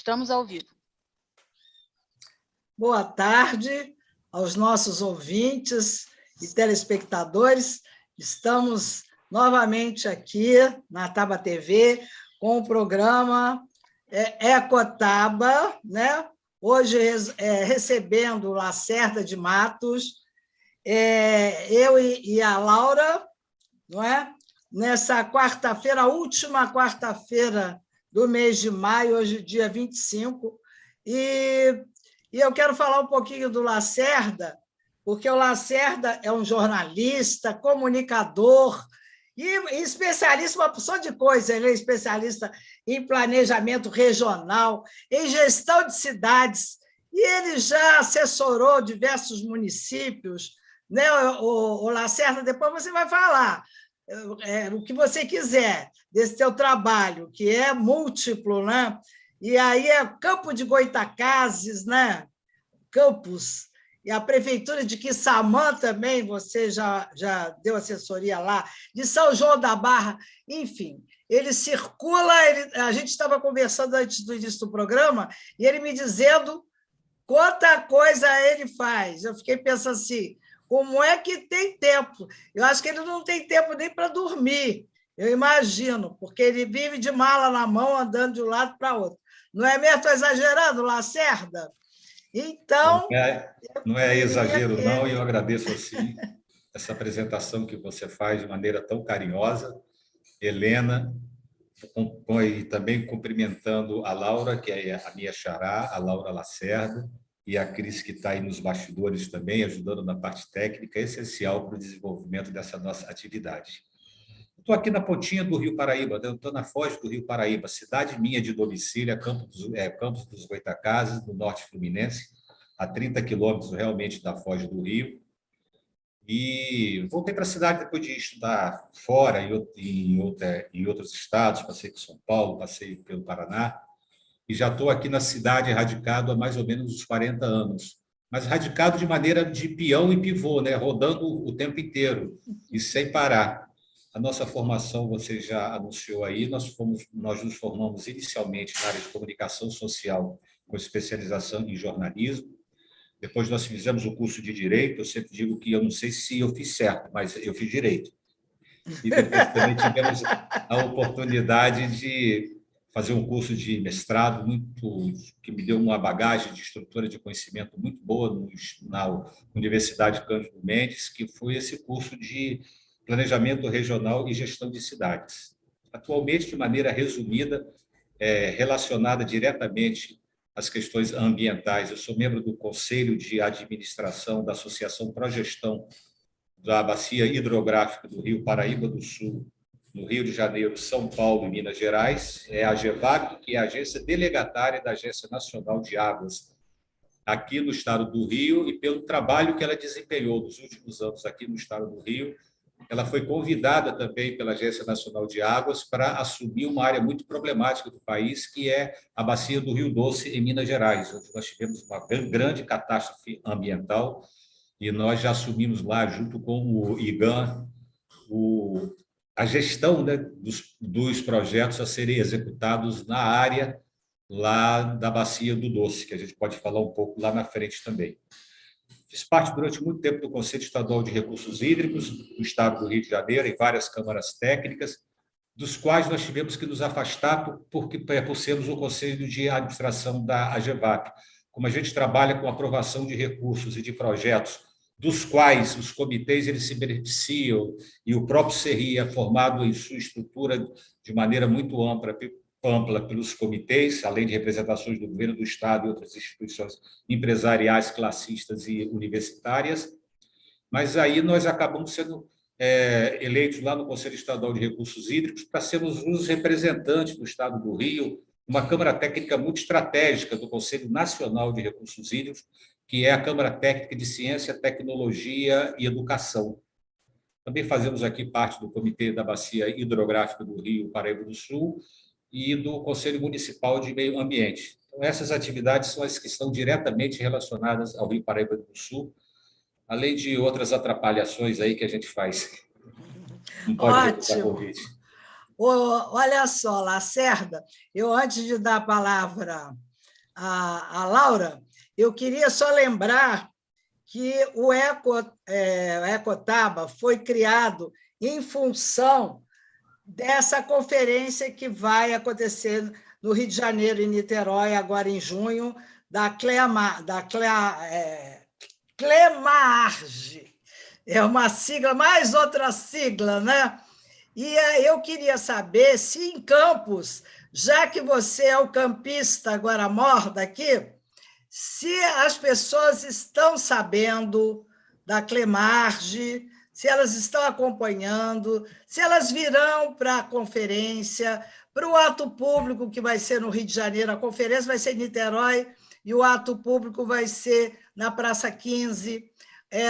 Estamos ao vivo. Boa tarde aos nossos ouvintes e telespectadores. Estamos novamente aqui na Taba TV com o programa Ecotaba, né? Hoje recebendo Lacerda de Matos, eu e a Laura, não é? Nessa quarta-feira, a última quarta-feira do mês de maio, hoje dia 25, e eu quero falar um pouquinho do Lacerda, porque o Lacerda é um jornalista, comunicador e especialista, uma porção de coisas. Ele é especialista em planejamento regional, em gestão de cidades, e ele já assessorou diversos municípios, né? O Lacerda, depois você vai falar o que você quiser desse seu trabalho, que é múltiplo, né? E aí é Campo de Goitacazes, né? Campos, e a Prefeitura de Quissamã também, você já deu assessoria lá, de São João da Barra, enfim, ele circula, a gente estava conversando antes do início do programa, e ele me dizendo quanta coisa ele faz. Eu fiquei pensando assim, como é que tem tempo? Eu acho que ele não tem tempo nem para dormir, eu imagino, porque ele vive de mala na mão, andando de um lado para outro. Não é mesmo? Estou exagerando, Lacerda? Então... Não é exagero, não, e eu agradeço assim essa apresentação que você faz de maneira tão carinhosa. Helena, e também cumprimentando a Laura, que é a minha xará, a Laura Lacerda, e a Cris, que está aí nos bastidores também, ajudando na parte técnica, essencial para o desenvolvimento dessa nossa atividade. Estou aqui na pontinha do Rio Paraíba, estou na foz do Rio Paraíba, cidade minha de domicílio, Campos dos Goitacazes, no norte fluminense, a 30 quilômetros realmente da foz do Rio. E voltei para a cidade depois de estudar fora, em outros estados, passei por São Paulo, passei pelo Paraná, e já estou aqui na cidade radicado há mais ou menos uns 40 anos, mas radicado de maneira de peão e pivô, né? Rodando o tempo inteiro e sem parar. A nossa formação, você já anunciou aí, nós nos formamos inicialmente na área de comunicação social, com especialização em jornalismo. Depois nós fizemos o curso de Direito, eu sempre digo que eu não sei se eu fiz certo, mas eu fiz Direito. E depois também tivemos a oportunidade de fazer um curso de mestrado que me deu uma bagagem de estrutura de conhecimento muito boa na Universidade Cândido Mendes, que foi esse curso de Planejamento Regional e Gestão de Cidades. Atualmente, de maneira resumida, relacionada diretamente às questões ambientais. Eu sou membro do Conselho de Administração da Associação Progestão da Bacia Hidrográfica do Rio Paraíba do Sul, no Rio de Janeiro, São Paulo e Minas Gerais. É a AGEVAP, que é a agência delegatária da Agência Nacional de Águas aqui no estado do Rio, e pelo trabalho que ela desempenhou nos últimos anos aqui no estado do Rio. Ela foi convidada também pela Agência Nacional de Águas para assumir uma área muito problemática do país, que é a Bacia do Rio Doce, em Minas Gerais, onde nós tivemos uma grande catástrofe ambiental, e nós já assumimos lá, junto com o IGAM, a gestão, né, dos projetos a serem executados na área lá da Bacia do Doce, que a gente pode falar um pouco lá na frente também. Fiz parte durante muito tempo do Conselho Estadual de Recursos Hídricos do Estado do Rio de Janeiro, em várias câmaras técnicas, dos quais nós tivemos que nos afastar por sermos o Conselho de Administração da AGEVAP. Como a gente trabalha com aprovação de recursos e de projetos, dos quais os comitês eles se beneficiam, e o próprio CERRI é formado em sua estrutura de maneira muito ampla pelos comitês, além de representações do governo do Estado e outras instituições empresariais, classistas e universitárias. Mas aí nós acabamos sendo eleitos lá no Conselho Estadual de Recursos Hídricos para sermos os representantes do Estado do Rio, uma Câmara Técnica muito estratégica do Conselho Nacional de Recursos Hídricos, que é a Câmara Técnica de Ciência, Tecnologia e Educação. Também fazemos aqui parte do Comitê da Bacia Hidrográfica do Rio Paraíba do Sul e do Conselho Municipal de Meio Ambiente. Então, essas atividades são as que estão diretamente relacionadas ao Rio Paraíba do Sul, além de outras atrapalhações aí que a gente faz. Não pode recusar convite. Olha só, Lacerda, eu, antes de dar a palavra a Laura, eu queria só lembrar que o Ecotaba foi criado em função dessa conferência que vai acontecer no Rio de Janeiro, em Niterói, agora em junho, da Clemarge. É uma sigla, mais outra sigla, né? E eu queria saber se em Campos, já que você é o campista agora mor daqui, se as pessoas estão sabendo da Clemarge, se elas estão acompanhando, se elas virão para a conferência, para o ato público que vai ser no Rio de Janeiro, a conferência vai ser em Niterói e o ato público vai ser na Praça 15.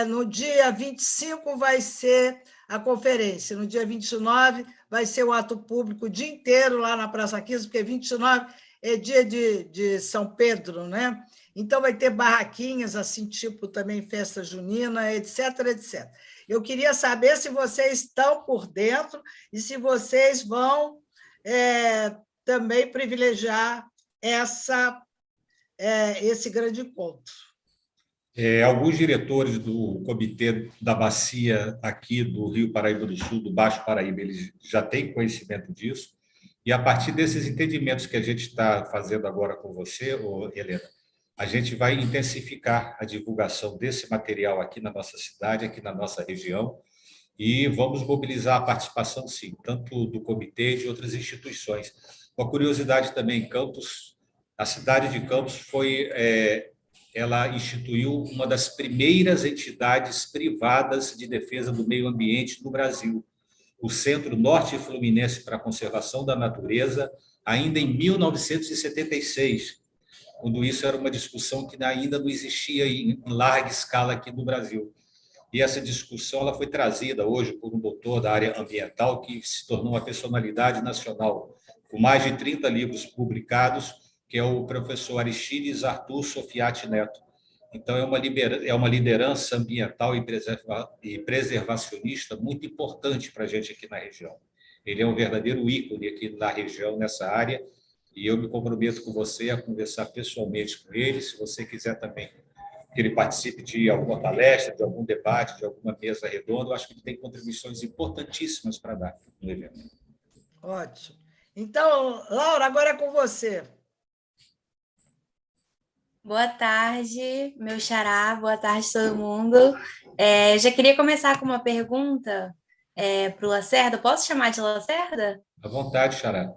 No dia 25 vai ser a conferência, no dia 29 vai ser o ato público o dia inteiro lá na Praça 15, porque 29 é dia de São Pedro, né? Então, vai ter barraquinhas, assim, tipo também festa junina, etc, etc. Eu queria saber se vocês estão por dentro e se vocês vão também privilegiar esse grande encontro. Alguns diretores do Comitê da Bacia aqui do Rio Paraíba do Sul, do Baixo Paraíba, eles já têm conhecimento disso, e a partir desses entendimentos que a gente está fazendo agora com você, Helena, a gente vai intensificar a divulgação desse material aqui na nossa cidade, aqui na nossa região, e vamos mobilizar a participação, sim, tanto do comitê e de outras instituições. Uma curiosidade também, Campos, a cidade de Campos ela instituiu uma das primeiras entidades privadas de defesa do meio ambiente no Brasil, o Centro Norte Fluminense para a Conservação da Natureza, ainda em 1976, quando isso era uma discussão que ainda não existia em larga escala aqui no Brasil. E essa discussão ela foi trazida hoje por um doutor da área ambiental que se tornou uma personalidade nacional, com mais de 30 livros publicados, que é o professor Aristides Arthur Sofiati Neto. Então, é uma liderança ambiental e preservacionista muito importante para a gente aqui na região. Ele é um verdadeiro ícone aqui na região, nessa área, e eu me comprometo com você a conversar pessoalmente com ele, se você quiser também que ele participe de alguma palestra, de algum debate, de alguma mesa redonda, eu acho que ele tem contribuições importantíssimas para dar no evento. Ótimo. Então, Laura, agora é com você. Boa tarde, meu xará, boa tarde todo mundo. Já queria começar com uma pergunta para o Lacerda. Posso chamar de Lacerda? À vontade, xará.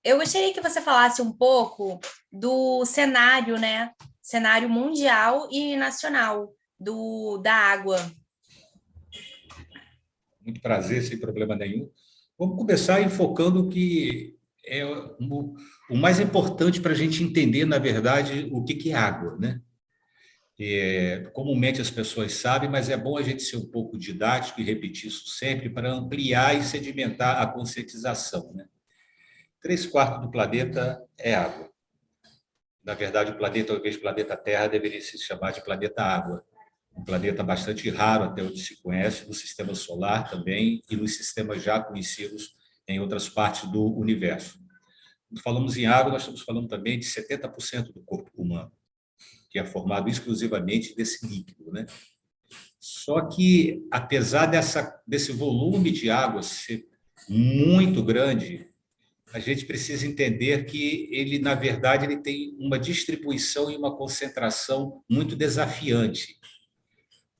Eu gostaria que você falasse um pouco do cenário, né? Cenário mundial e nacional da água. Muito prazer, sem problema nenhum. Vamos começar enfocando que é o mais importante para a gente entender, na verdade, o que é água, né? Comumente as pessoas sabem, mas é bom a gente ser um pouco didático e repetir isso sempre para ampliar e sedimentar a conscientização, né? 3/4 do planeta é água. Na verdade, o planeta, ao invés de planeta Terra, deveria se chamar de planeta Água. Um planeta bastante raro, até onde se conhece, no sistema solar também e nos sistemas já conhecidos em outras partes do universo. Quando falamos em água, nós estamos falando também de 70% do corpo humano, que é formado exclusivamente desse líquido, né? Só que, apesar desse volume de água ser muito grande, a gente precisa entender que ele, na verdade, ele tem uma distribuição e uma concentração muito desafiante.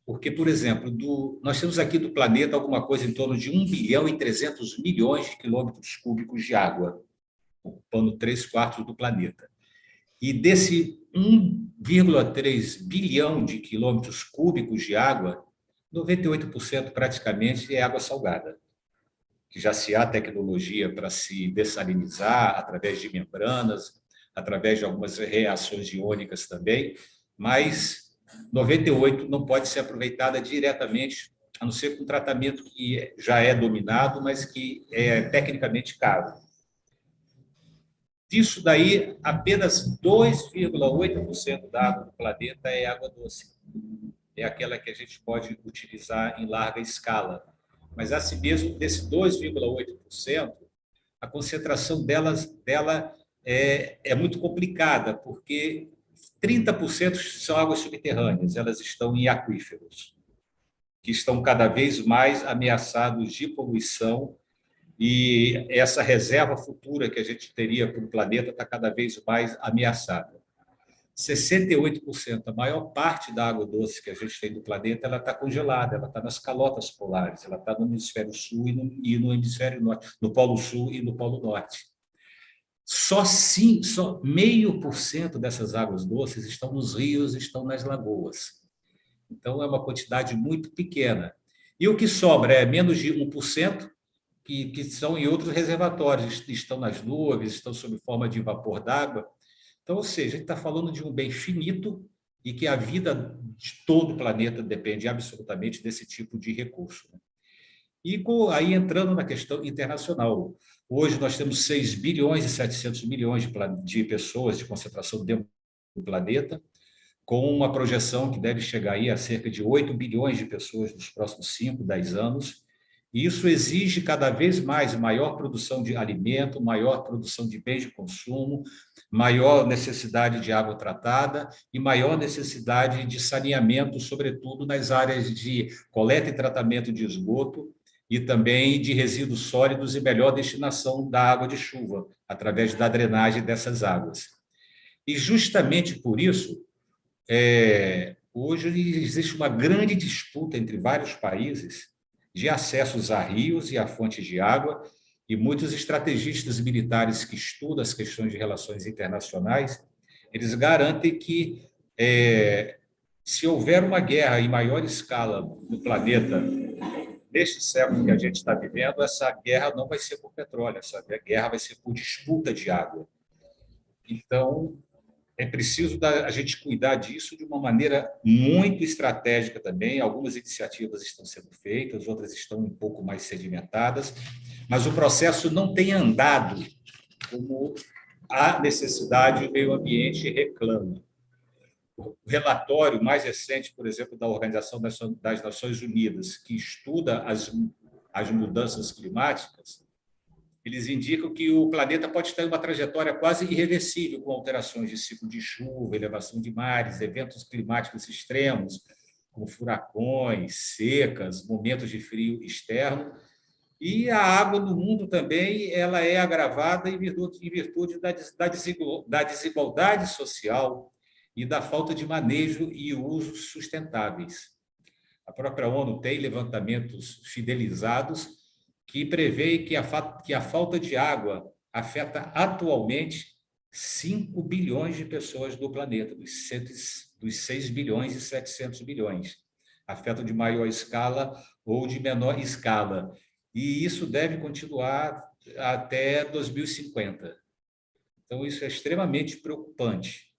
Porque, por exemplo, nós temos aqui do planeta alguma coisa em torno de 1.300.000.000.000 de quilômetros cúbicos de água, ocupando 3/4 do planeta. E desse 1,3 bilhão de quilômetros cúbicos de água, 98% praticamente é água salgada, que já se há tecnologia para se dessalinizar através de membranas, através de algumas reações iônicas também, mas 98% não pode ser aproveitada diretamente, a não ser com tratamento que já é dominado, mas que é tecnicamente caro. Disso daí, apenas 2,8% da água do planeta é água doce. É aquela que a gente pode utilizar em larga escala. Mas, assim mesmo, desse 2,8%, a concentração dela é muito complicada, porque 30% são águas subterrâneas, elas estão em aquíferos, que estão cada vez mais ameaçados de poluição, e essa reserva futura que a gente teria para o planeta está cada vez mais ameaçada. 68%, a maior parte da água doce que a gente tem do planeta, ela está congelada, ela está nas calotas polares, ela está no hemisfério sul e no hemisfério norte, no polo sul e no polo norte. Só 0,5% dessas águas doces estão nos rios, estão nas lagoas. Então, é uma quantidade muito pequena. E o que sobra é menos de 1%, que são em outros reservatórios, estão nas nuvens, estão sob forma de vapor d'água. Então, ou seja, a gente está falando de um bem finito e que a vida de todo o planeta depende absolutamente desse tipo de recurso. E aí entrando na questão internacional, hoje nós temos 6 bilhões e 700 milhões de pessoas de concentração dentro do planeta, com uma projeção que deve chegar aí a cerca de 8 bilhões de pessoas nos próximos 5, 10 anos. E isso exige cada vez mais maior produção de alimento, maior produção de bens de consumo, maior necessidade de água tratada e maior necessidade de saneamento, sobretudo nas áreas de coleta e tratamento de esgoto e também de resíduos sólidos e melhor destinação da água de chuva, através da drenagem dessas águas. E justamente por isso, hoje existe uma grande disputa entre vários países de acessos a rios e a fontes de água, e muitos estrategistas militares que estudam as questões de relações internacionais, eles garantem que, se houver uma guerra em maior escala no planeta, neste século que a gente está vivendo, essa guerra não vai ser por petróleo, essa guerra vai ser por disputa de água. Então, é preciso a gente cuidar disso de uma maneira muito estratégica também. Algumas iniciativas estão sendo feitas, outras estão um pouco mais sedimentadas, mas o processo não tem andado como a necessidade do meio ambiente reclama. O relatório mais recente, por exemplo, da Organização das Nações Unidas, que estuda as mudanças climáticas, eles indicam que o planeta pode estar em uma trajetória quase irreversível, com alterações de ciclo de chuva, elevação de mares, eventos climáticos extremos, como furacões, secas, momentos de frio externo. E a água no mundo também ela é agravada em virtude da desigualdade social e da falta de manejo e uso sustentáveis. A própria ONU tem levantamentos fidelizados que prevê que a falta de água afeta atualmente 5 bilhões de pessoas do planeta, dos 6 bilhões e 700 milhões. Afeta de maior escala ou de menor escala. E isso deve continuar até 2050. Então, isso é extremamente preocupante,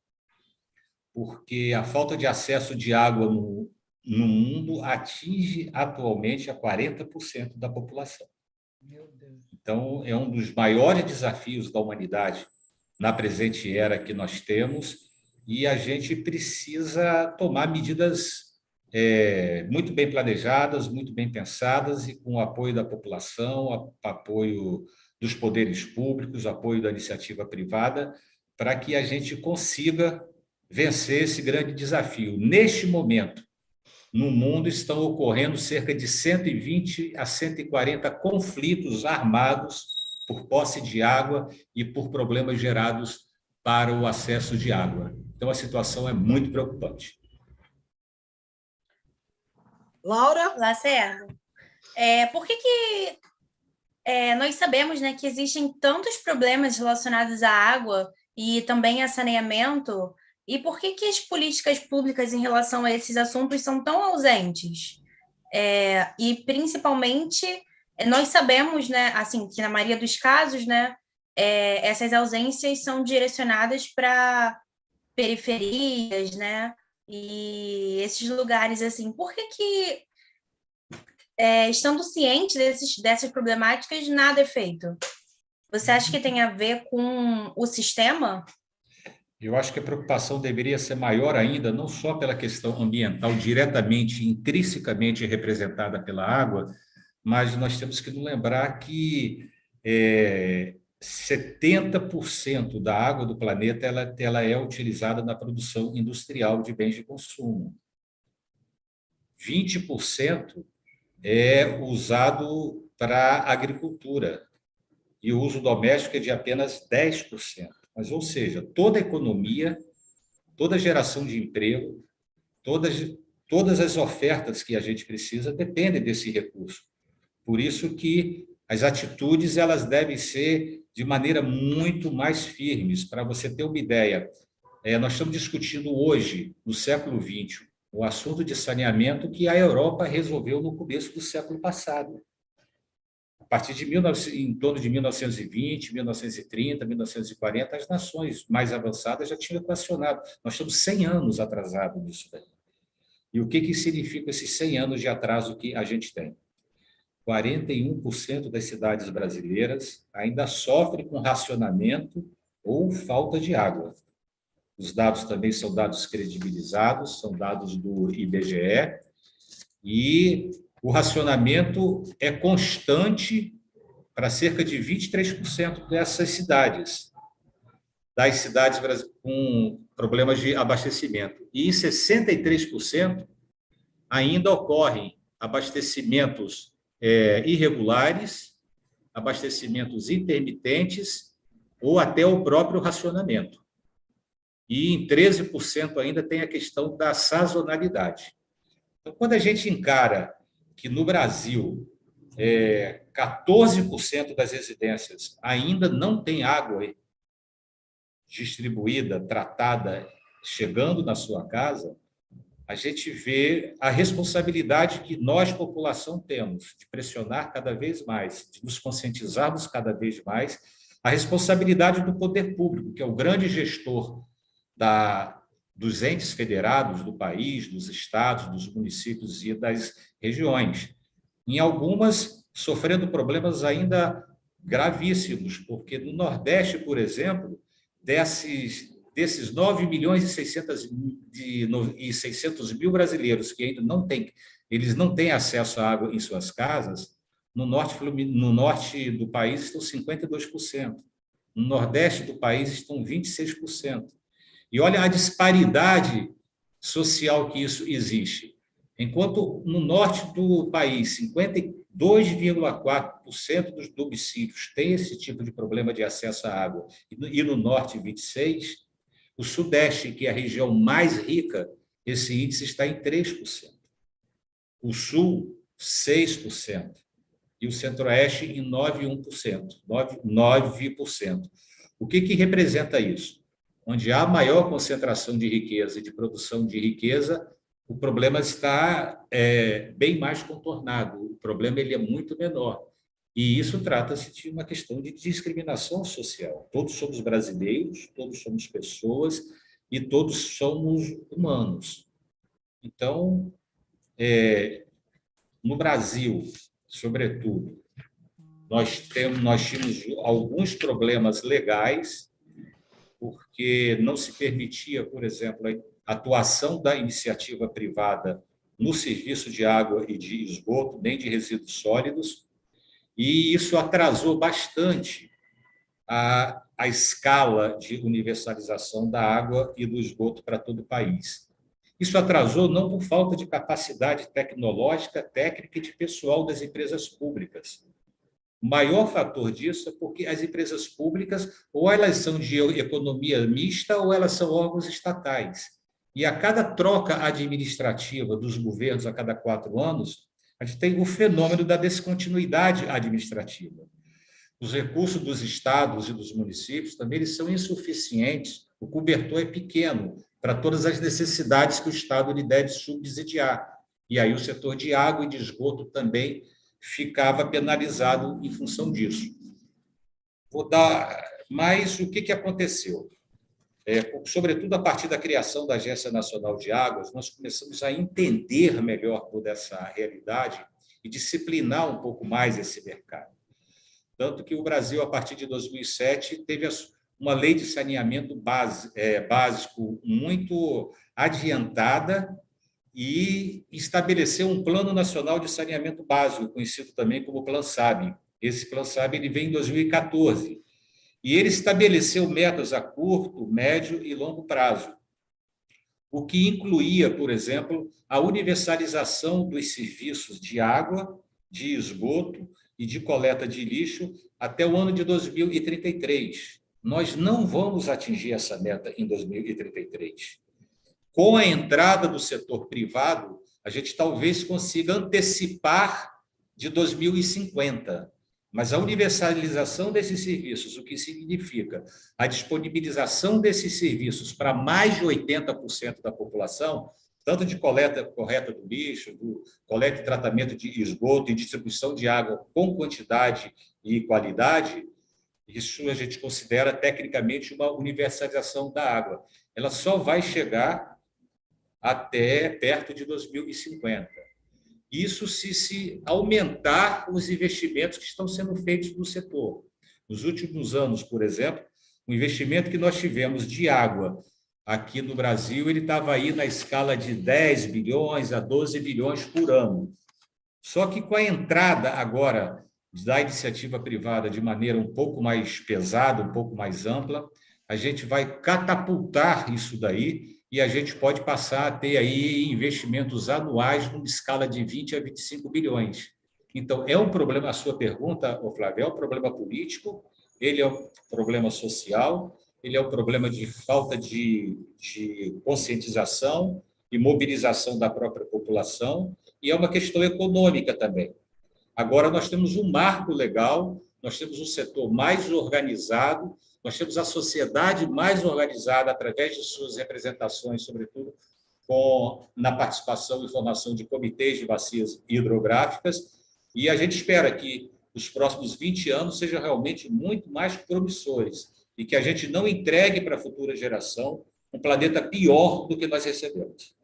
porque a falta de acesso de água no mundo atinge atualmente a 40% da população. Então, é um dos maiores desafios da humanidade na presente era que nós temos, e a gente precisa tomar medidas muito bem planejadas, muito bem pensadas e com o apoio da população, apoio dos poderes públicos, apoio da iniciativa privada, para que a gente consiga vencer esse grande desafio. Neste momento, no mundo estão ocorrendo cerca de 120 a 140 conflitos armados por posse de água e por problemas gerados para o acesso de água. Então, a situação é muito preocupante. Laura? Lacerda, por que nós sabemos, né, que existem tantos problemas relacionados à água e também a saneamento, e por que as políticas públicas em relação a esses assuntos são tão ausentes? E, principalmente, nós sabemos, né, assim, que na maioria dos casos, né, essas ausências são direcionadas para periferias, né, e esses lugares, assim, por que estando ciente dessas problemáticas, nada é feito? Você acha que tem a ver com o sistema? Eu acho que a preocupação deveria ser maior ainda, não só pela questão ambiental, diretamente, intrinsecamente representada pela água, mas nós temos que nos lembrar que 70% da água do planeta ela é utilizada na produção industrial de bens de consumo. 20% é usado para a agricultura e o uso doméstico é de apenas 10%. Mas, ou seja, toda a economia, toda a geração de emprego, todas as ofertas que a gente precisa dependem desse recurso. Por isso que as atitudes elas devem ser de maneira muito mais firmes. Para você ter uma ideia, nós estamos discutindo hoje, no século XX, o assunto de saneamento que a Europa resolveu no começo do século passado. A partir de em torno de 1920, 1930, 1940, as nações mais avançadas já tinham equacionado. Nós estamos 100 anos atrasados nisso daí. E o que significa esses 100 anos de atraso que a gente tem? 41% das cidades brasileiras ainda sofrem com racionamento ou falta de água. Os dados também são dados credibilizados, são dados do IBGE, e o racionamento é constante para cerca de 23% dessas cidades, das cidades com problemas de abastecimento. E em 63% ainda ocorrem abastecimentos irregulares, abastecimentos intermitentes ou até o próprio racionamento. E em 13% ainda tem a questão da sazonalidade. Então, quando a gente encara que no Brasil 14% das residências ainda não tem água distribuída, tratada, chegando na sua casa, a gente vê a responsabilidade que nós, população, temos de pressionar cada vez mais, de nos conscientizarmos cada vez mais, a responsabilidade do poder público, que é o grande gestor dos entes federados do país, dos estados, dos municípios e das regiões. Em algumas, sofrendo problemas ainda gravíssimos, porque no Nordeste, por exemplo, desses 9 milhões e 600 mil brasileiros que ainda não têm acesso à água em suas casas, no norte do país estão 52%, no Nordeste do país estão 26%. E olha a disparidade social que isso existe. Enquanto no norte do país, 52,4% dos domicílios têm esse tipo de problema de acesso à água, e no norte, 26%, o sudeste, que é a região mais rica, esse índice está em 3%. O sul, 6%. E o centro-oeste em 9,1%. 9%. O que representa isso? Onde há maior concentração de riqueza e de produção de riqueza, o problema está bem mais contornado, o problema ele é muito menor. E isso trata-se de uma questão de discriminação social. Todos somos brasileiros, todos somos pessoas e todos somos humanos. Então, no Brasil, sobretudo, nós tínhamos alguns problemas legais, porque não se permitia, por exemplo, a atuação da iniciativa privada no serviço de água e de esgoto, nem de resíduos sólidos, e isso atrasou bastante a escala de universalização da água e do esgoto para todo o país. Isso atrasou não por falta de capacidade tecnológica, técnica e de pessoal das empresas públicas. O maior fator disso é porque as empresas públicas, ou elas são de economia mista, ou elas são órgãos estatais. E a cada troca administrativa dos governos, a cada 4 anos, a gente tem o fenômeno da descontinuidade administrativa. Os recursos dos estados e dos municípios também eles são insuficientes, o cobertor é pequeno para todas as necessidades que o Estado lhe deve subsidiar. E aí o setor de água e de esgoto também ficava penalizado em função disso. Mas o que aconteceu? Sobretudo a partir da criação da Agência Nacional de Águas, nós começamos a entender melhor toda essa realidade e disciplinar um pouco mais esse mercado. Tanto que o Brasil, a partir de 2007, teve uma lei de saneamento básico muito adiantada e estabeleceu um Plano Nacional de Saneamento Básico, conhecido também como Plan SAB. Esse Plan SAB ele vem em 2014. E ele estabeleceu metas a curto, médio e longo prazo, o que incluía, por exemplo, a universalização dos serviços de água, de esgoto e de coleta de lixo até o ano de 2033. Nós não vamos atingir essa meta em 2033. Com a entrada do setor privado, a gente talvez consiga antecipar de 2050. Mas a universalização desses serviços, o que significa a disponibilização desses serviços para mais de 80% da população, tanto de coleta correta do lixo, do coleta e tratamento de esgoto e distribuição de água com quantidade e qualidade, isso a gente considera tecnicamente uma universalização da água. Ela só vai chegar até perto de 2050. Isso se aumentar os investimentos que estão sendo feitos no setor. Nos últimos anos, por exemplo, o investimento que nós tivemos de água aqui no Brasil, ele estava aí na escala de 10 bilhões a 12 bilhões por ano. Só que com a entrada agora da iniciativa privada de maneira um pouco mais pesada, um pouco mais ampla, a gente vai catapultar isso daí e a gente pode passar a ter aí investimentos anuais numa escala de 20 a 25 bilhões. Então, é um problema, a sua pergunta, Flávio, é um problema político, ele é um problema social, ele é um problema de falta de conscientização e mobilização da própria população, e é uma questão econômica também. Agora, nós temos um marco legal, nós temos um setor mais organizado, nós temos a sociedade mais organizada através de suas representações, sobretudo na participação e formação de comitês de bacias hidrográficas, e a gente espera que os próximos 20 anos sejam realmente muito mais promissores e que a gente não entregue para a futura geração um planeta pior do que nós recebemos.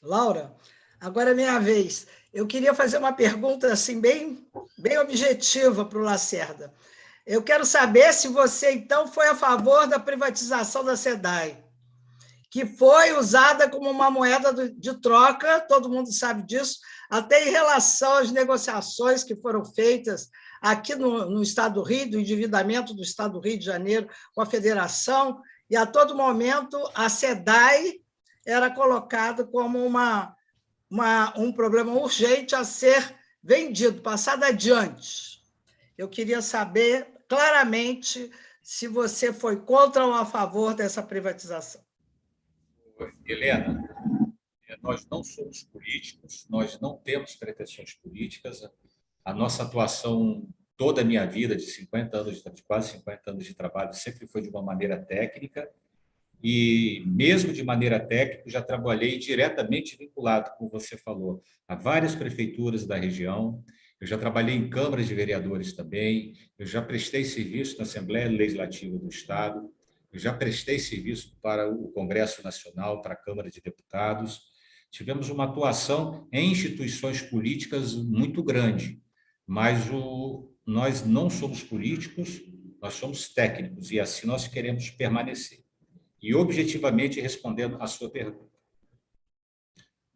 Laura, agora é minha vez. Eu queria fazer uma pergunta assim, bem objetiva para o Lacerda. Eu quero saber se você, então, foi a favor da privatização da SEDAI, que foi usada como uma moeda de troca, todo mundo sabe disso, até em relação às negociações que foram feitas aqui no Estado do Rio, do endividamento do Estado do Rio de Janeiro com a federação, e a todo momento a SEDAI era colocada como um problema urgente a ser vendido, passado adiante. Eu queria saber claramente se você foi contra ou a favor dessa privatização. Helena, nós não somos políticos, nós não temos pretensões políticas. A nossa atuação, toda a minha vida, de quase 50 anos de trabalho, sempre foi de uma maneira técnica, e mesmo de maneira técnica, já trabalhei diretamente vinculado, como você falou, a várias prefeituras da região. Eu já trabalhei em câmaras de vereadores também, eu já prestei serviço na Assembleia Legislativa do Estado, eu já prestei serviço para o Congresso Nacional, para a Câmara de Deputados. Tivemos uma atuação em instituições políticas muito grande, mas nós não somos políticos, nós somos técnicos, e assim nós queremos permanecer. E, objetivamente, respondendo à sua pergunta.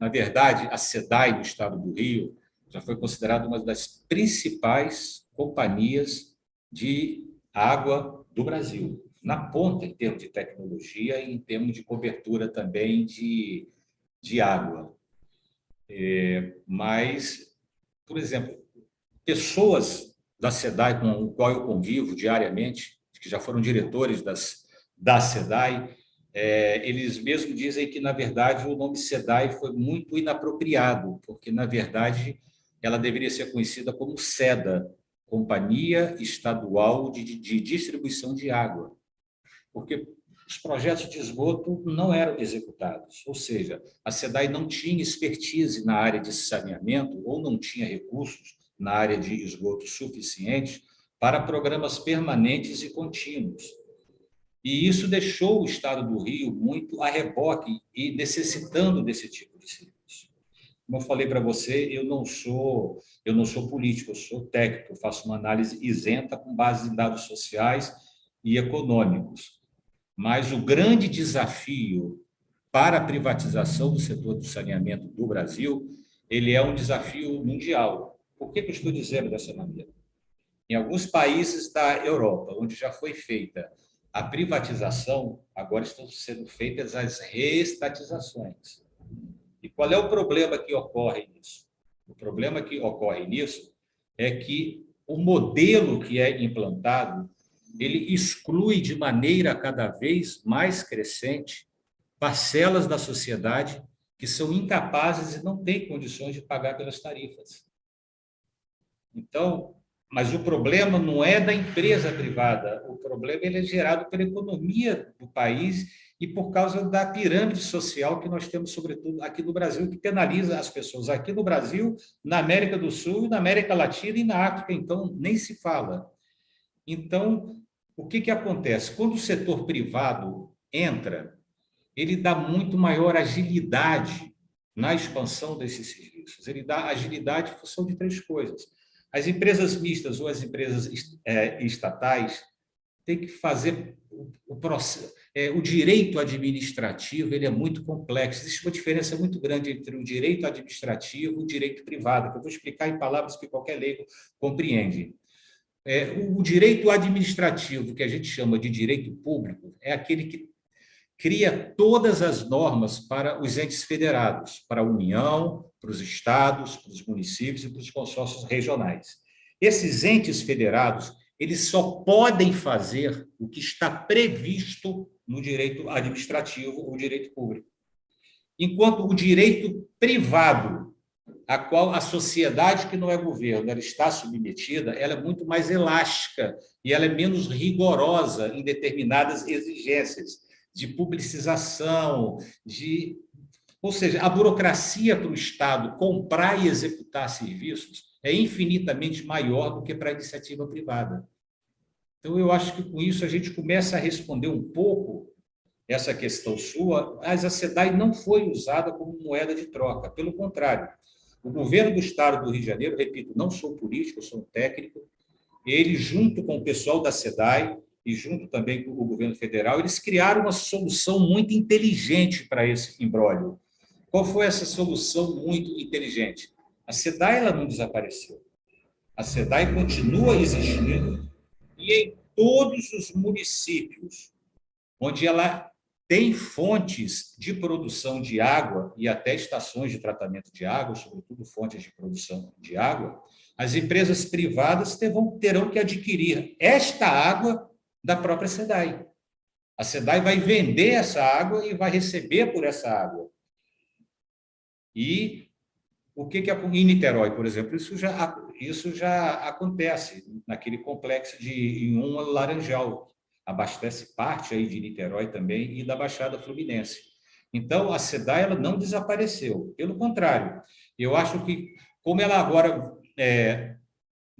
Na verdade, a SEDAI, no Estado do Rio, já foi considerada uma das principais companhias de água do Brasil, na ponta em termos de tecnologia e em termos de cobertura também de água. Mas, por exemplo, pessoas da SEDAI com o qual eu convivo diariamente, que já foram diretores da SEDAI, eles mesmos dizem que, na verdade, o nome SEDAI foi muito inapropriado, porque, na verdade, ela deveria ser conhecida como SEDA, Companhia Estadual de Distribuição de Água, porque os projetos de esgoto não eram executados, ou seja, a SEDAI não tinha expertise na área de saneamento ou não tinha recursos na área de esgoto suficientes para programas permanentes e contínuos. E isso deixou o Estado do Rio muito a reboque e necessitando desse tipo de serviço. Como eu falei para você, eu não sou político, eu sou técnico, eu faço uma análise isenta com base em dados sociais e econômicos. Mas o grande desafio para a privatização do setor do saneamento do Brasil, ele é um desafio mundial. Por que eu estou dizendo dessa maneira? Em alguns países da Europa, onde já foi feita a privatização, agora estão sendo feitas as reestatizações. E qual é o problema que ocorre nisso? O problema que ocorre nisso é que o modelo que é implantado, ele exclui de maneira cada vez mais crescente parcelas da sociedade que são incapazes e não têm condições de pagar pelas tarifas. Então, mas o problema não é da empresa privada, o problema ele é gerado pela economia do país e por causa da pirâmide social que nós temos, sobretudo aqui no Brasil, que penaliza as pessoas aqui no Brasil, na América do Sul, na América Latina e na África, então nem se fala. Então, o que acontece? Quando o setor privado entra, ele dá muito maior agilidade na expansão desses serviços. Ele dá agilidade em função de 3 coisas. As empresas mistas ou as empresas estatais têm que fazer o processo. O direito administrativo ele é muito complexo. Existe uma diferença muito grande entre o direito administrativo e o direito privado, que eu vou explicar em palavras que qualquer leigo compreende. O direito administrativo, que a gente chama de direito público, é aquele que cria todas as normas para os entes federados, para a União, para os estados, para os municípios e para os consórcios regionais. Esses entes federados, eles só podem fazer o que está previsto no direito administrativo ou direito público. Enquanto o direito privado, a qual a sociedade que não é governo ela está submetida, ela é muito mais elástica e ela é menos rigorosa em determinadas exigências de publicização, ou seja, a burocracia para o Estado comprar e executar serviços é infinitamente maior do que para a iniciativa privada. Então, eu acho que com isso a gente começa a responder um pouco essa questão sua, mas a SEDAI não foi usada como moeda de troca, pelo contrário. O governo do Estado do Rio de Janeiro, repito, não sou político, eu sou um técnico, ele, junto com o pessoal da SEDAI, e junto também com o governo federal, eles criaram uma solução muito inteligente para esse imbróglio. Qual foi essa solução muito inteligente? A SEDAI ela não desapareceu. A SEDAI continua existindo e em todos os municípios onde ela tem fontes de produção de água e até estações de tratamento de água, sobretudo fontes de produção de água, as empresas privadas terão que adquirir esta água da própria SEDAI. A SEDAI vai vender essa água e vai receber por essa água. E o que em Niterói, por exemplo, isso já acontece naquele complexo de Inhuma Laranjal, abastece parte aí de Niterói também e da Baixada Fluminense. Então, a SEDAI ela não desapareceu, pelo contrário, eu acho que, como ela agora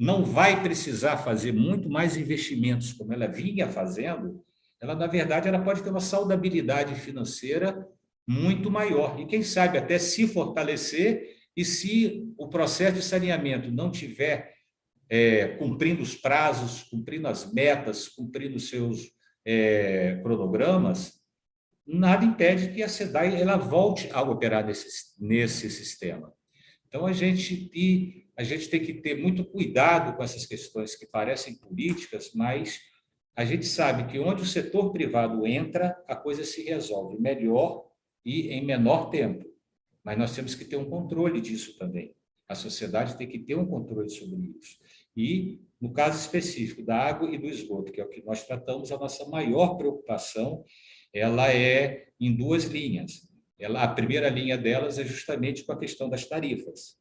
não vai precisar fazer muito mais investimentos como ela vinha fazendo, ela, na verdade, ela pode ter uma saudabilidade financeira muito maior e, quem sabe, até se fortalecer e se o processo de saneamento não tiver cumprindo os prazos, cumprindo as metas, cumprindo os seus cronogramas, nada impede que a SEDAI ela volte a operar nesse sistema. Então, a gente tem que ter muito cuidado com essas questões que parecem políticas, mas a gente sabe que onde o setor privado entra, a coisa se resolve melhor e em menor tempo. Mas nós temos que ter um controle disso também. A sociedade tem que ter um controle sobre isso. E, no caso específico da água e do esgoto, que é o que nós tratamos, a nossa maior preocupação ela é em 2 linhas. A primeira linha delas é justamente com a questão das tarifas.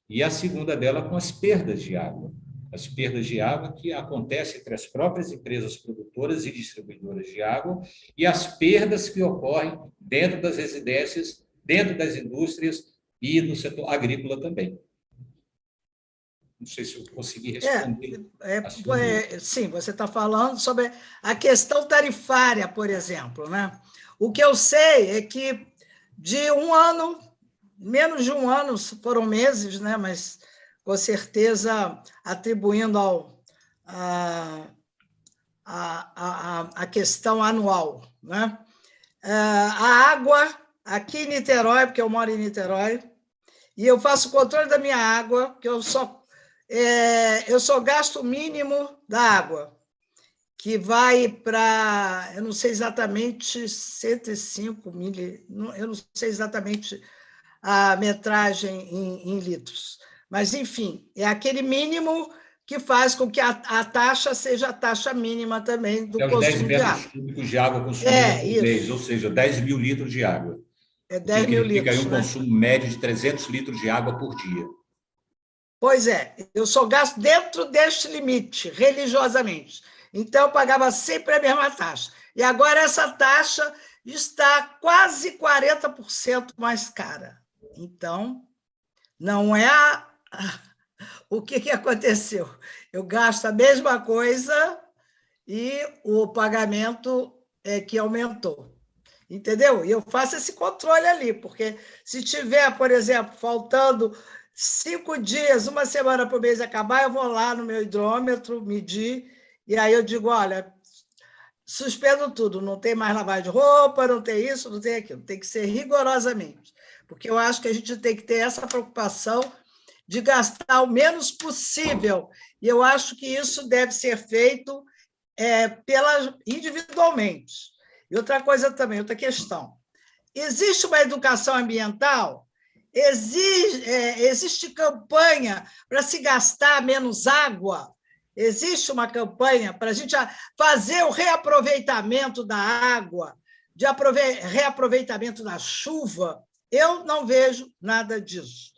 E a segunda dela com as perdas de água. As perdas de água que acontecem entre as próprias empresas produtoras e distribuidoras de água e as perdas que ocorrem dentro das residências, dentro das indústrias e no setor agrícola também. Não sei se eu consegui responder. Sim, você está falando sobre a questão tarifária, por exemplo, né? O que eu sei é que de um ano, menos de um ano, foram meses, né? Mas com certeza atribuindo a questão anual, né? A água, aqui em Niterói, porque eu moro em Niterói, e eu faço o controle da minha água, que eu só eu só gasto o mínimo da água, que vai para, eu não sei exatamente, 105 mil, eu não sei exatamente a metragem em litros. Mas, enfim, é aquele mínimo que faz com que a taxa seja a taxa mínima também do É os 10 consumo de metros água. cúbicos de água consumida É, por mês, ou isso. seja, 10 mil litros de água. É O que 10 mil significa aí litros, um né? consumo médio de 300 litros de água por dia. Pois é, eu só gasto dentro deste limite, religiosamente. Então, eu pagava sempre a mesma taxa. E agora essa taxa está quase 40% mais cara. Então, não é o que aconteceu. Eu gasto a mesma coisa e o pagamento é que aumentou. Entendeu? E eu faço esse controle ali, porque se tiver, por exemplo, faltando 5 dias, uma semana para o mês acabar, eu vou lá no meu hidrômetro medir, e aí eu digo, olha, suspendo tudo, não tem mais lavagem de roupa, não tem isso, não tem aquilo, tem que ser rigorosamente, porque eu acho que a gente tem que ter essa preocupação de gastar o menos possível, e eu acho que isso deve ser feito individualmente. E outra coisa também, outra questão. Existe uma educação ambiental? Existe campanha para se gastar menos água? Existe uma campanha para a gente fazer o reaproveitamento da água, de reaproveitamento da chuva? Eu não vejo nada disso.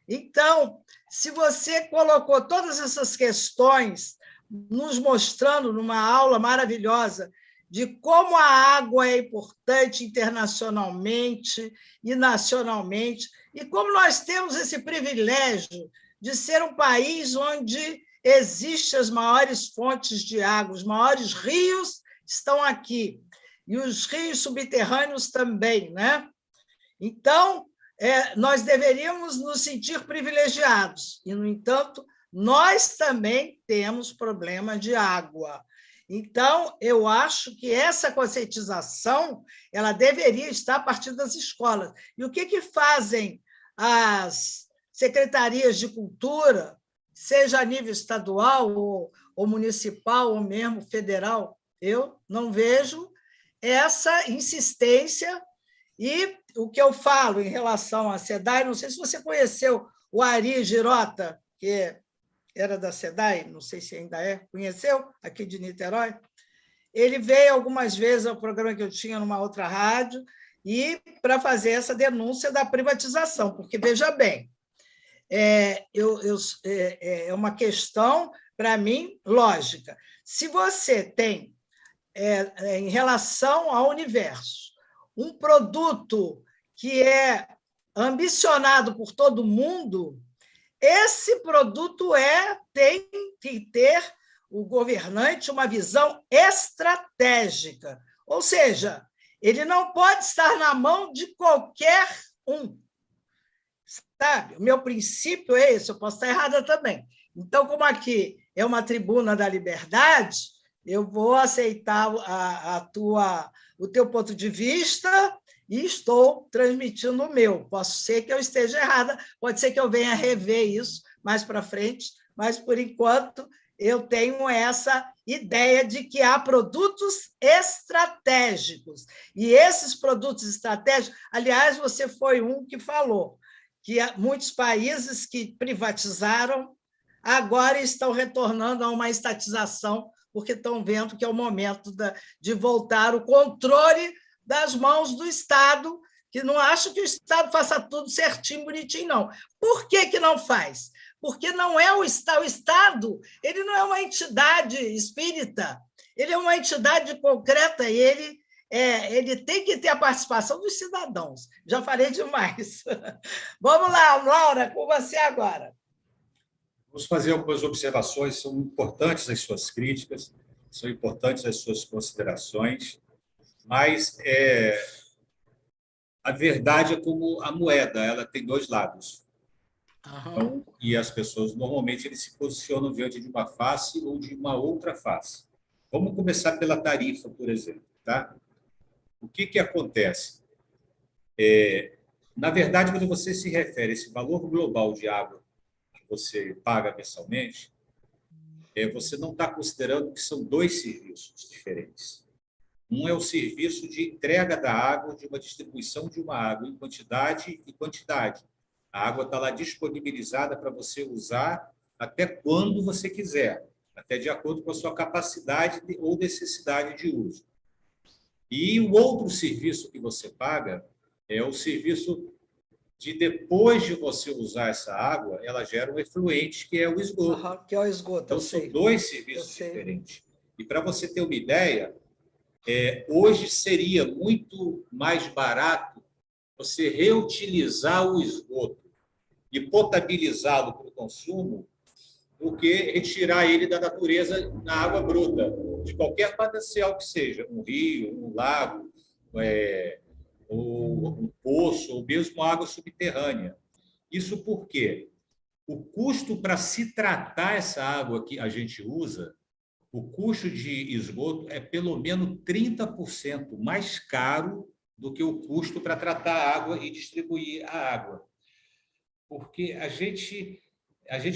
Então, se você colocou todas essas questões nos mostrando numa aula maravilhosa de como a água é importante internacionalmente e nacionalmente, e como nós temos esse privilégio de ser um país onde existem as maiores fontes de água, os maiores rios estão aqui, e os rios subterrâneos também, né? Então, nós deveríamos nos sentir privilegiados, e, no entanto, nós também temos problema de água. Então, eu acho que essa conscientização ela deveria estar a partir das escolas. E o que fazem as secretarias de cultura, seja a nível estadual ou municipal, ou mesmo federal? Eu não vejo essa insistência. E o que eu falo em relação à SEDAI, não sei se você conheceu o Ari Girota, que era da SEDAI, não sei se ainda é, conheceu, aqui de Niterói? Ele veio algumas vezes ao programa que eu tinha numa outra rádio e para fazer essa denúncia da privatização, porque, veja bem, é uma questão, para mim, lógica. Se você tem, em relação ao universo, um produto que é ambicionado por todo mundo, esse produto tem que ter o governante uma visão estratégica, ou seja, ele não pode estar na mão de qualquer um. Sabe? O meu princípio é esse, eu posso estar errada também. Então, como aqui é uma tribuna da liberdade, eu vou aceitar o teu ponto de vista e estou transmitindo o meu. Posso ser que eu esteja errada, pode ser que eu venha rever isso mais para frente, mas, por enquanto, eu tenho essa ideia de que há produtos estratégicos. E esses produtos estratégicos, aliás, você foi um que falou que muitos países que privatizaram agora estão retornando a uma estatização, porque estão vendo que é o momento de voltar o controle das mãos do Estado, que não acho que o Estado faça tudo certinho, bonitinho, não. Por que não faz? Porque não é o Estado. O Estado ele não é uma entidade espírita, ele é uma entidade concreta e ele tem que ter a participação dos cidadãos. Já falei demais. Vamos lá, Laura, com você agora. Vamos fazer algumas observações, são importantes as suas críticas, são importantes as suas considerações, mas a verdade é como a moeda, ela tem dois lados. Então, e as pessoas, normalmente, eles se posicionam diante de uma face ou de uma outra face. Vamos começar pela tarifa, por exemplo. Tá? O que acontece? Na verdade, quando você se refere a esse valor global de água você paga mensalmente, você não está considerando que são dois serviços diferentes. Um é o serviço de entrega da água, de uma distribuição de uma água em quantidade e quantidade. A água está lá disponibilizada para você usar até quando você quiser, até de acordo com a sua capacidade ou necessidade de uso. E o outro serviço que você paga é o serviço de, depois de você usar essa água, ela gera um efluente, que é o esgoto. Que é o esgoto, então, são dois serviços diferentes. E para você ter uma ideia, hoje seria muito mais barato você reutilizar o esgoto e potabilizá-lo para o consumo do que retirar ele da natureza na água bruta, de qualquer manancial que seja, um rio, um lago, um poço, ou mesmo água subterrânea. Isso porque o custo para se tratar essa água que a gente usa, o custo de esgoto é pelo menos 30% mais caro do que o custo para tratar a água e distribuir a água. Porque a gente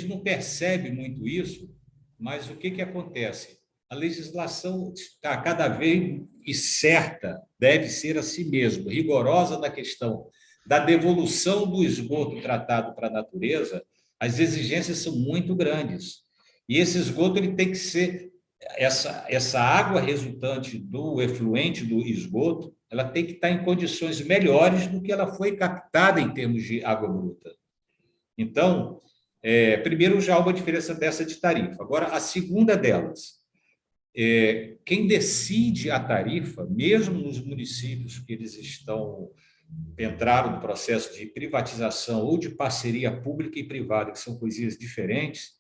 não percebe muito isso, mas o que acontece? A legislação está cada vez certa, deve ser assim mesmo, rigorosa na questão da devolução do esgoto tratado para a natureza. As exigências são muito grandes. E esse esgoto ele tem que ser... Essa água resultante do efluente do esgoto, ela tem que estar em condições melhores do que ela foi captada em termos de água bruta. Então, primeiro já há uma diferença dessa de tarifa. Agora, a segunda delas, quem decide a tarifa, mesmo nos municípios que eles entraram no processo de privatização ou de parceria pública e privada, que são coisinhas diferentes,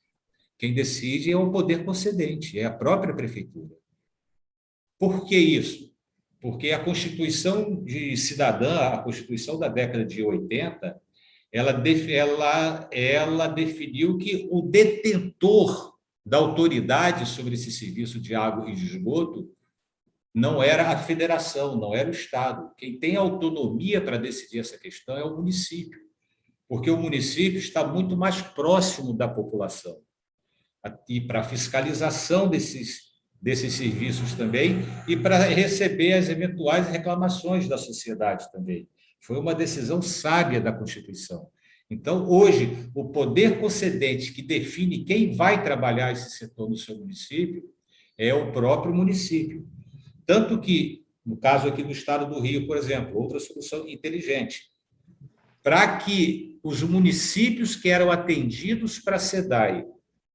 quem decide é o poder concedente, é a própria prefeitura. Por que isso? Porque a Constituição de Cidadã, a Constituição da década de 80, ela definiu que o detentor da autoridade sobre esse serviço de água e de esgoto não era a federação, não era o Estado. Quem tem autonomia para decidir essa questão é o município, porque o município está muito mais próximo da população. E para a fiscalização desses serviços também e para receber as eventuais reclamações da sociedade também. Foi uma decisão sábia da Constituição. Então, hoje, o poder concedente que define quem vai trabalhar esse setor no seu município é o próprio município. Tanto que, no caso aqui do Estado do Rio, por exemplo, outra solução inteligente, para que os municípios que eram atendidos para a SEDAI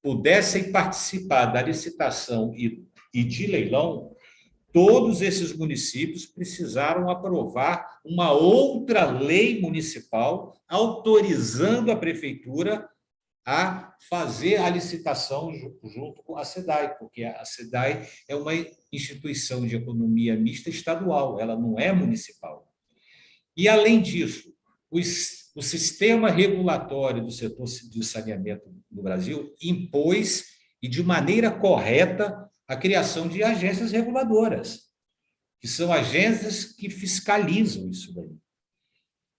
pudessem participar da licitação e de leilão, todos esses municípios precisaram aprovar uma outra lei municipal autorizando a prefeitura a fazer a licitação junto com a SEDAI, porque a SEDAI é uma instituição de economia mista estadual, ela não é municipal. E, além disso, o sistema regulatório do setor de saneamento no Brasil impôs, e de maneira correta, a criação de agências reguladoras, que são agências que fiscalizam isso daí.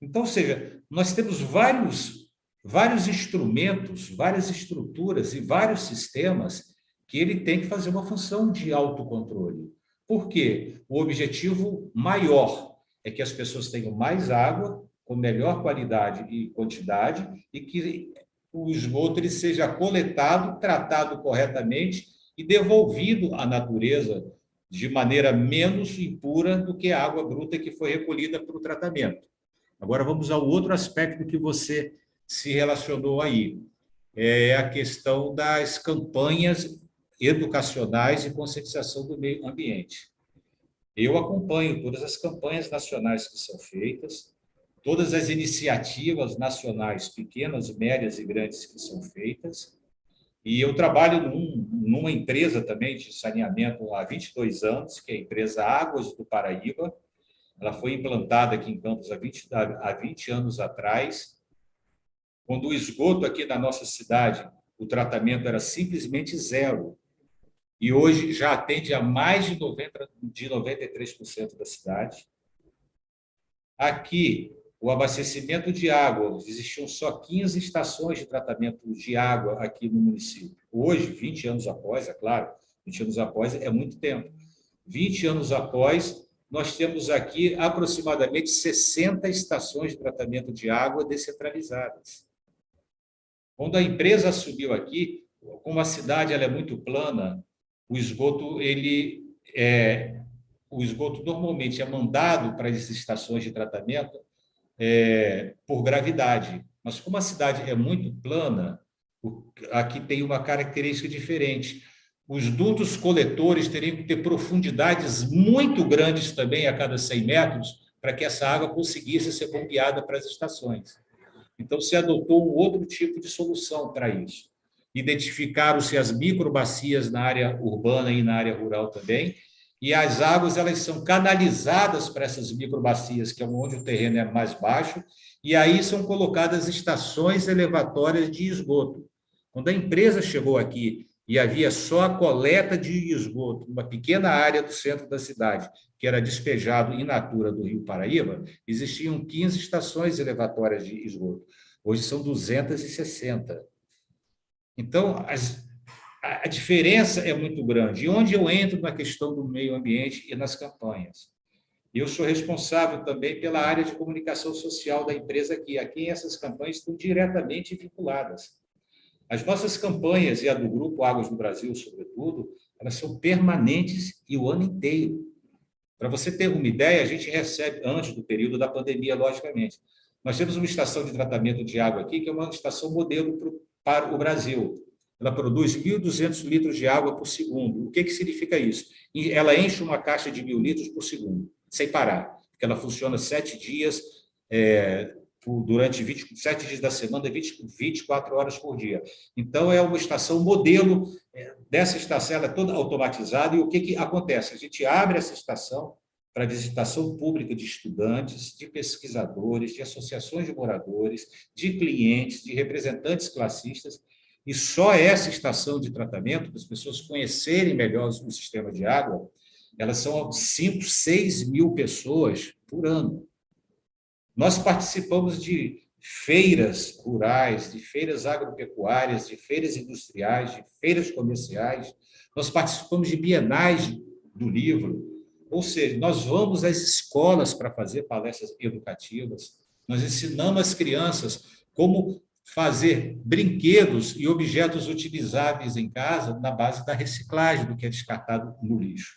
Então, ou seja, nós temos vários instrumentos, várias estruturas e vários sistemas que ele tem que fazer uma função de autocontrole. Por quê? O objetivo maior é que as pessoas tenham mais água, com melhor qualidade e quantidade, e que o esgoto ele seja coletado, tratado corretamente e devolvido à natureza de maneira menos impura do que a água bruta que foi recolhida para o tratamento. Agora vamos ao outro aspecto que você se relacionou aí, é a questão das campanhas educacionais e conscientização do meio ambiente. Eu acompanho todas as campanhas nacionais que são feitas, todas as iniciativas nacionais, pequenas, médias e grandes que são feitas, e eu trabalho numa empresa também de saneamento há 22 anos, que é a empresa Águas do Paraíba. Ela foi implantada aqui em Campos há 20 anos atrás, quando o esgoto aqui na nossa cidade, o tratamento era simplesmente zero. E hoje já atende a mais de 93% da cidade. Aqui, o abastecimento de água. Existiam só 15 estações de tratamento de água aqui no município. Hoje, 20 anos após, é claro, 20 anos após é muito tempo. 20 anos após, nós temos aqui aproximadamente 60 estações de tratamento de água descentralizadas. Quando a empresa assumiu aqui, como a cidade ela é muito plana, o esgoto normalmente é mandado para as estações de tratamento por gravidade. Mas como a cidade é muito plana, aqui tem uma característica diferente. Os dutos coletores teriam que ter profundidades muito grandes também a cada 100 metros para que essa água conseguisse ser bombeada para as estações. Então, se adotou um outro tipo de solução para isso. Identificaram-se as microbacias na área urbana e na área rural também, e as águas elas são canalizadas para essas microbacias, que é onde o terreno é mais baixo, e aí são colocadas estações elevatórias de esgoto. Quando a empresa chegou aqui e havia só a coleta de esgoto, uma pequena área do centro da cidade, que era despejado in natura do Rio Paraíba, existiam 15 estações elevatórias de esgoto. Hoje são 260. Então, a diferença é muito grande. E onde eu entro na questão do meio ambiente e nas campanhas? Eu sou responsável também pela área de comunicação social da empresa aqui, a quem essas campanhas estão diretamente vinculadas. As nossas campanhas, e a do Grupo Águas do Brasil, sobretudo, elas são permanentes e o ano inteiro. Para você ter uma ideia, a gente recebe, antes do período da pandemia, logicamente, nós temos uma estação de tratamento de água aqui, que é uma estação modelo para o Brasil. Ela produz 1.200 litros de água por segundo. O que significa isso? Ela enche uma caixa de 1.000 litros por segundo, sem parar, porque ela funciona 7 dias, durante 27 dias da semana, 24 horas por dia. Então, é uma estação modelo. Dessa estação, ela é toda automatizada, e o que acontece? A gente abre essa estação para visitação pública de estudantes, de pesquisadores, de associações de moradores, de clientes, de representantes classistas, e só essa estação de tratamento, para as pessoas conhecerem melhor o sistema de água, elas são 5, 6 mil pessoas por ano. Nós participamos de feiras rurais, de feiras agropecuárias, de feiras industriais, de feiras comerciais, nós participamos de bienais do livro, ou seja, nós vamos às escolas para fazer palestras educativas, nós ensinamos às crianças como fazer brinquedos e objetos utilizáveis em casa na base da reciclagem do que é descartado no lixo.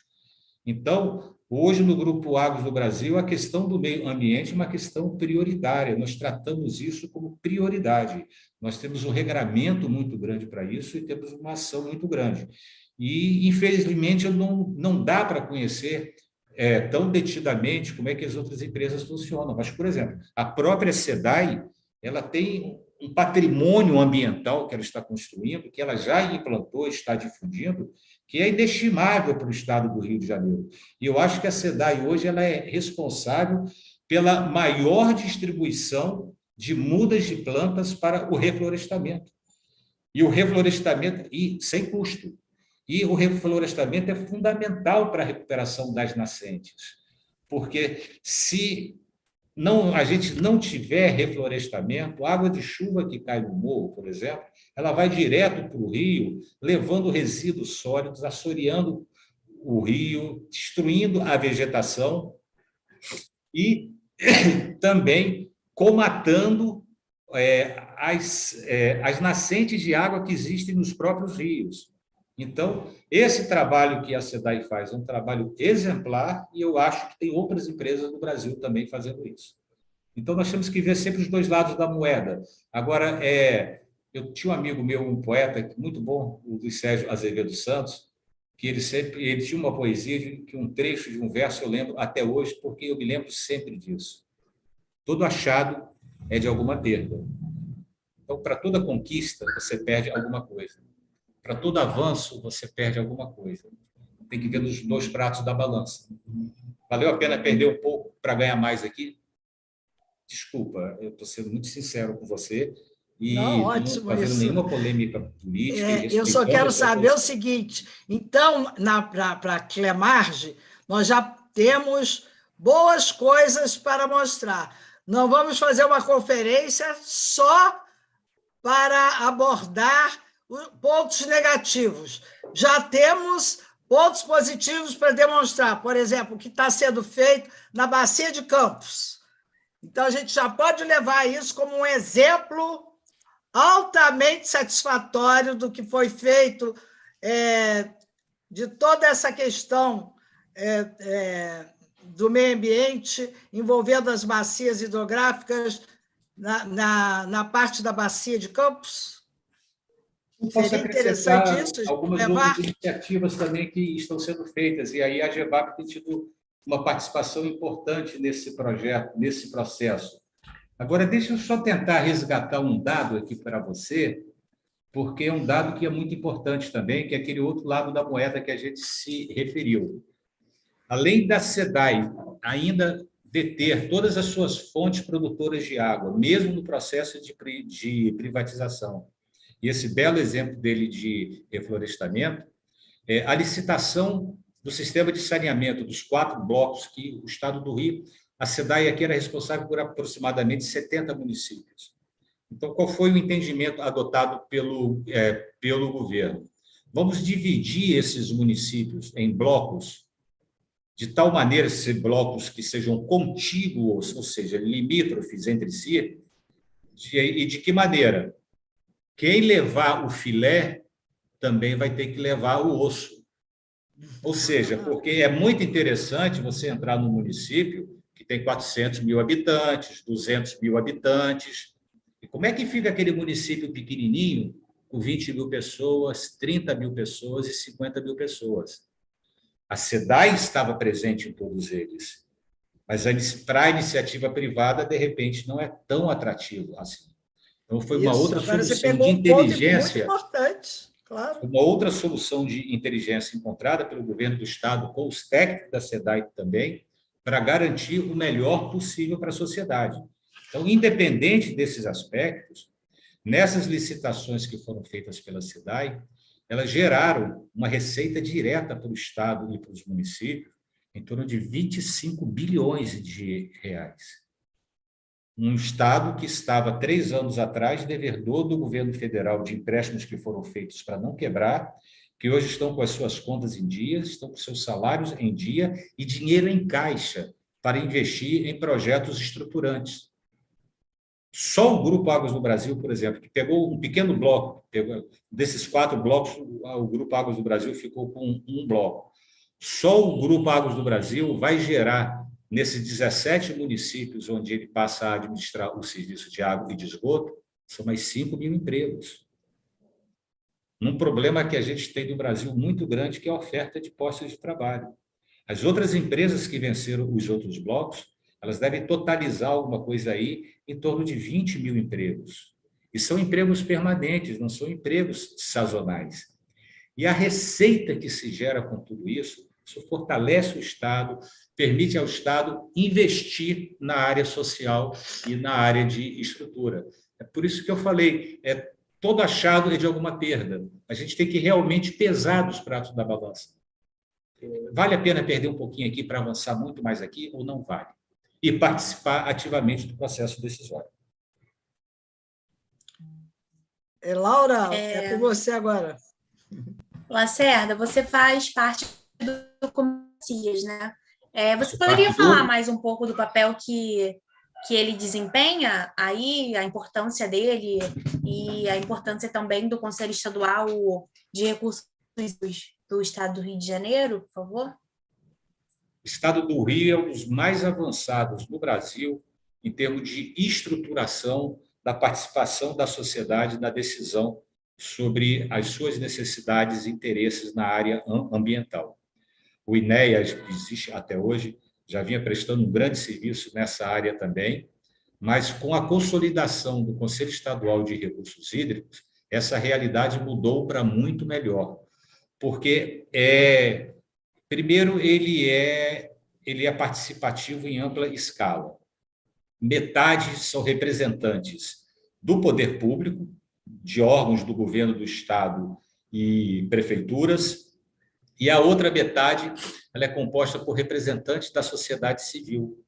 Então, hoje, no Grupo Águas do Brasil, a questão do meio ambiente é uma questão prioritária. Nós tratamos isso como prioridade. Nós temos um regramento muito grande para isso e temos uma ação muito grande. E, infelizmente, não dá para conhecer tão detidamente como é que as outras empresas funcionam. Mas, por exemplo, a própria SEDAI, ela tem um patrimônio ambiental que ela está construindo, que ela já implantou, está difundindo, que é inestimável para o estado do Rio de Janeiro. E eu acho que a SEDAI hoje ela é responsável pela maior distribuição de mudas de plantas para o reflorestamento. E o reflorestamento, sem custo. E o reflorestamento é fundamental para a recuperação das nascentes. Porque se a gente não tiver reflorestamento, a água de chuva que cai no morro, por exemplo, ela vai direto para o rio, levando resíduos sólidos, assoreando o rio, destruindo a vegetação e também comatando as nascentes de água que existem nos próprios rios. Então, esse trabalho que a SEDAI faz é um trabalho exemplar e eu acho que tem outras empresas no Brasil também fazendo isso. Então, nós temos que ver sempre os dois lados da moeda. Agora, eu tinha um amigo meu, um poeta muito bom, o Luiz Sérgio Azevedo Santos, que ele tinha uma poesia, que um trecho de um verso eu lembro até hoje, porque eu me lembro sempre disso. Todo achado é de alguma perda. Então, para toda conquista, você perde alguma coisa. Para todo avanço, você perde alguma coisa. Tem que ver nos dois pratos da balança. Valeu a pena perder um pouco para ganhar mais aqui? Desculpa, eu estou sendo muito sincero com você e não estou fazendo nenhuma polêmica política. Eu só quero saber o seguinte, então, para a Clemarge, nós já temos boas coisas para mostrar. não vamos fazer uma conferência só para abordar pontos negativos. Já temos pontos positivos para demonstrar, por exemplo, o que está sendo feito na Bacia de Campos. Então, a gente já pode levar isso como um exemplo altamente satisfatório do que foi feito, de toda essa questão do meio ambiente, envolvendo as bacias hidrográficas na parte da Bacia de Campos. Posso Seria acrescentar interessante isso, algumas outras iniciativas também que estão sendo feitas, e aí a GEVAP tem tido uma participação importante nesse projeto, nesse processo. Agora, deixa eu só tentar resgatar um dado aqui para você, porque é um dado que é muito importante também, que é aquele outro lado da moeda que a gente se referiu. Além da SEDAI ainda deter todas as suas fontes produtoras de água, mesmo no processo de privatização, e esse belo exemplo dele de reflorestamento, a licitação do sistema de saneamento dos 4 blocos que o Estado do Rio, a SEDAI aqui era responsável por aproximadamente 70 municípios. Então, qual foi o entendimento adotado pelo governo? Vamos dividir esses municípios em blocos, de tal maneira, esses blocos que sejam contíguos, ou seja, limítrofes entre si, e de que maneira? Quem levar o filé também vai ter que levar o osso. Ou seja, porque é muito interessante você entrar num município que tem 400 mil habitantes, 200 mil habitantes. E como é que fica aquele município pequenininho com 20 mil pessoas, 30 mil pessoas e 50 mil pessoas? A SEDAI estava presente em todos eles, mas para a iniciativa privada, de repente, não é tão atrativo assim. Então, foi uma outra solução de inteligência. Muito importante, claro. Uma outra solução de inteligência encontrada pelo governo do Estado, com os técnicos da SEDAI também, para garantir o melhor possível para a sociedade. Então, independente desses aspectos, nessas licitações que foram feitas pela SEDAI, elas geraram uma receita direta para o Estado e para os municípios em torno de 25 bilhões de reais. Um Estado que estava, 3 anos atrás, devedor do governo federal de empréstimos que foram feitos para não quebrar, que hoje estão com as suas contas em dia, estão com seus salários em dia e dinheiro em caixa para investir em projetos estruturantes. Só o Grupo Águas do Brasil, por exemplo, que pegou um pequeno bloco, desses 4 blocos, o Grupo Águas do Brasil ficou com um bloco. Só o Grupo Águas do Brasil vai gerar, nesses 17 municípios onde ele passa a administrar o serviço de água e de esgoto, são mais 5 mil empregos. Um problema que a gente tem no Brasil muito grande, que é a oferta de postos de trabalho. As outras empresas que venceram os outros blocos, elas devem totalizar alguma coisa aí em torno de 20 mil empregos. E são empregos permanentes, não são empregos sazonais. E a receita que se gera com tudo isso fortalece o Estado, permite ao Estado investir na área social e na área de estrutura. É por isso que eu falei, todo achado é de alguma perda. A gente tem que realmente pesar os pratos da balança. Vale a pena perder um pouquinho aqui para avançar muito mais aqui ou não vale? E participar ativamente do processo decisório. Laura, é com você agora. Lacerda, você faz parte do Comercias, né? Você poderia falar mais um pouco do papel que ele desempenha aí, a importância dele e a importância também do Conselho Estadual de Recursos do Estado do Rio de Janeiro, por favor? O Estado do Rio é um dos mais avançados no Brasil em termos de estruturação da participação da sociedade na decisão sobre as suas necessidades e interesses na área ambiental. O INEA, que existe até hoje, já vinha prestando um grande serviço nessa área também, mas com a consolidação do Conselho Estadual de Recursos Hídricos, essa realidade mudou para muito melhor, porque, primeiro, ele é participativo em ampla escala. Metade são representantes do poder público, de órgãos do governo do Estado e prefeituras, e a outra metade ela é composta por representantes da sociedade civil.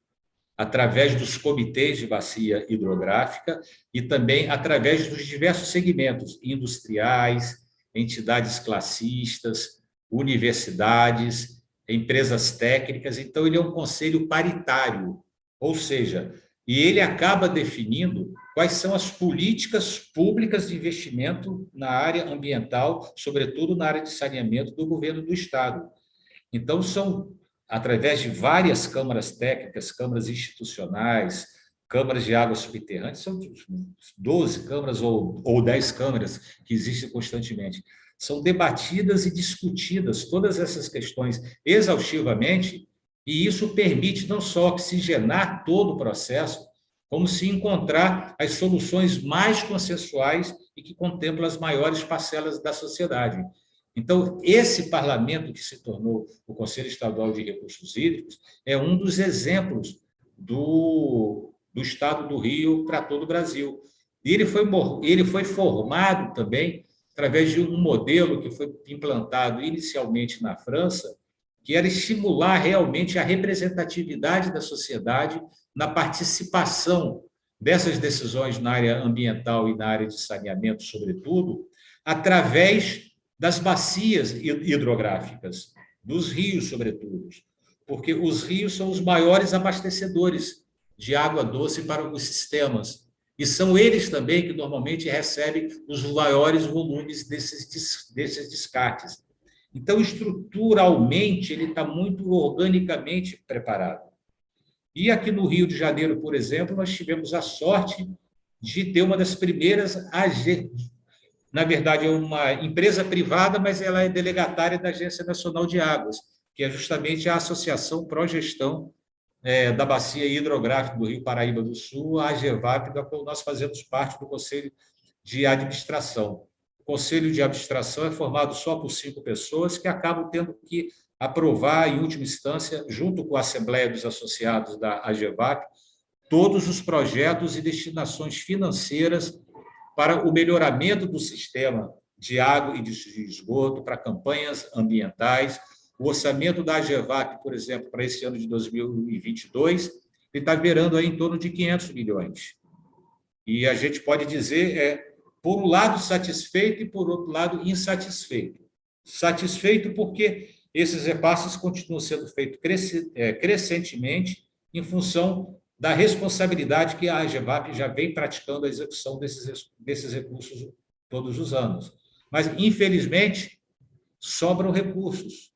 através dos comitês de bacia hidrográfica e também através dos diversos segmentos industriais, entidades classistas, universidades, empresas técnicas. Então, ele é um conselho paritário, ou seja, e ele acaba definindo quais são as políticas públicas de investimento na área ambiental, sobretudo na área de saneamento do governo do Estado. Então, são, através de várias câmaras técnicas, câmaras institucionais, câmaras de águas subterrâneas, são 12 câmaras ou 10 câmaras que existem constantemente. São debatidas e discutidas todas essas questões exaustivamente, e isso permite não só oxigenar todo o processo, como se encontrar as soluções mais consensuais e que contemplam as maiores parcelas da sociedade. Então, esse parlamento que se tornou o Conselho Estadual de Recursos Hídricos é um dos exemplos do Estado do Rio para todo o Brasil. E ele foi formado também através de um modelo que foi implantado inicialmente na França, que era estimular realmente a representatividade da sociedade na participação dessas decisões na área ambiental e na área de saneamento, sobretudo, através das bacias hidrográficas, dos rios, sobretudo, porque os rios são os maiores abastecedores de água doce para os sistemas, e são eles também que normalmente recebem os maiores volumes desses descartes. Então, estruturalmente, ele está muito organicamente preparado. E aqui no Rio de Janeiro, por exemplo, nós tivemos a sorte de ter uma das primeiras na verdade, é uma empresa privada, mas ela é delegatária da Agência Nacional de Águas, que é justamente a Associação Pró-Gestão da Bacia Hidrográfica do Rio Paraíba do Sul, a AGEVAP, da qual nós fazemos parte do Conselho de Administração. O Conselho de Administração é formado só por 5 pessoas que acabam tendo que aprovar, em última instância, junto com a Assembleia dos Associados da AGEVAP, todos os projetos e destinações financeiras para o melhoramento do sistema de água e de esgoto, para campanhas ambientais. O orçamento da AGEVAP, por exemplo, para esse ano de 2022, ele está beirando aí em torno de 500 milhões. E a gente pode dizer, por um lado, satisfeito e, por outro lado, insatisfeito. Satisfeito porque esses repasses continuam sendo feitos crescentemente em função da responsabilidade que a AGEVAP já vem praticando a execução desses recursos todos os anos. Mas, infelizmente, sobram recursos,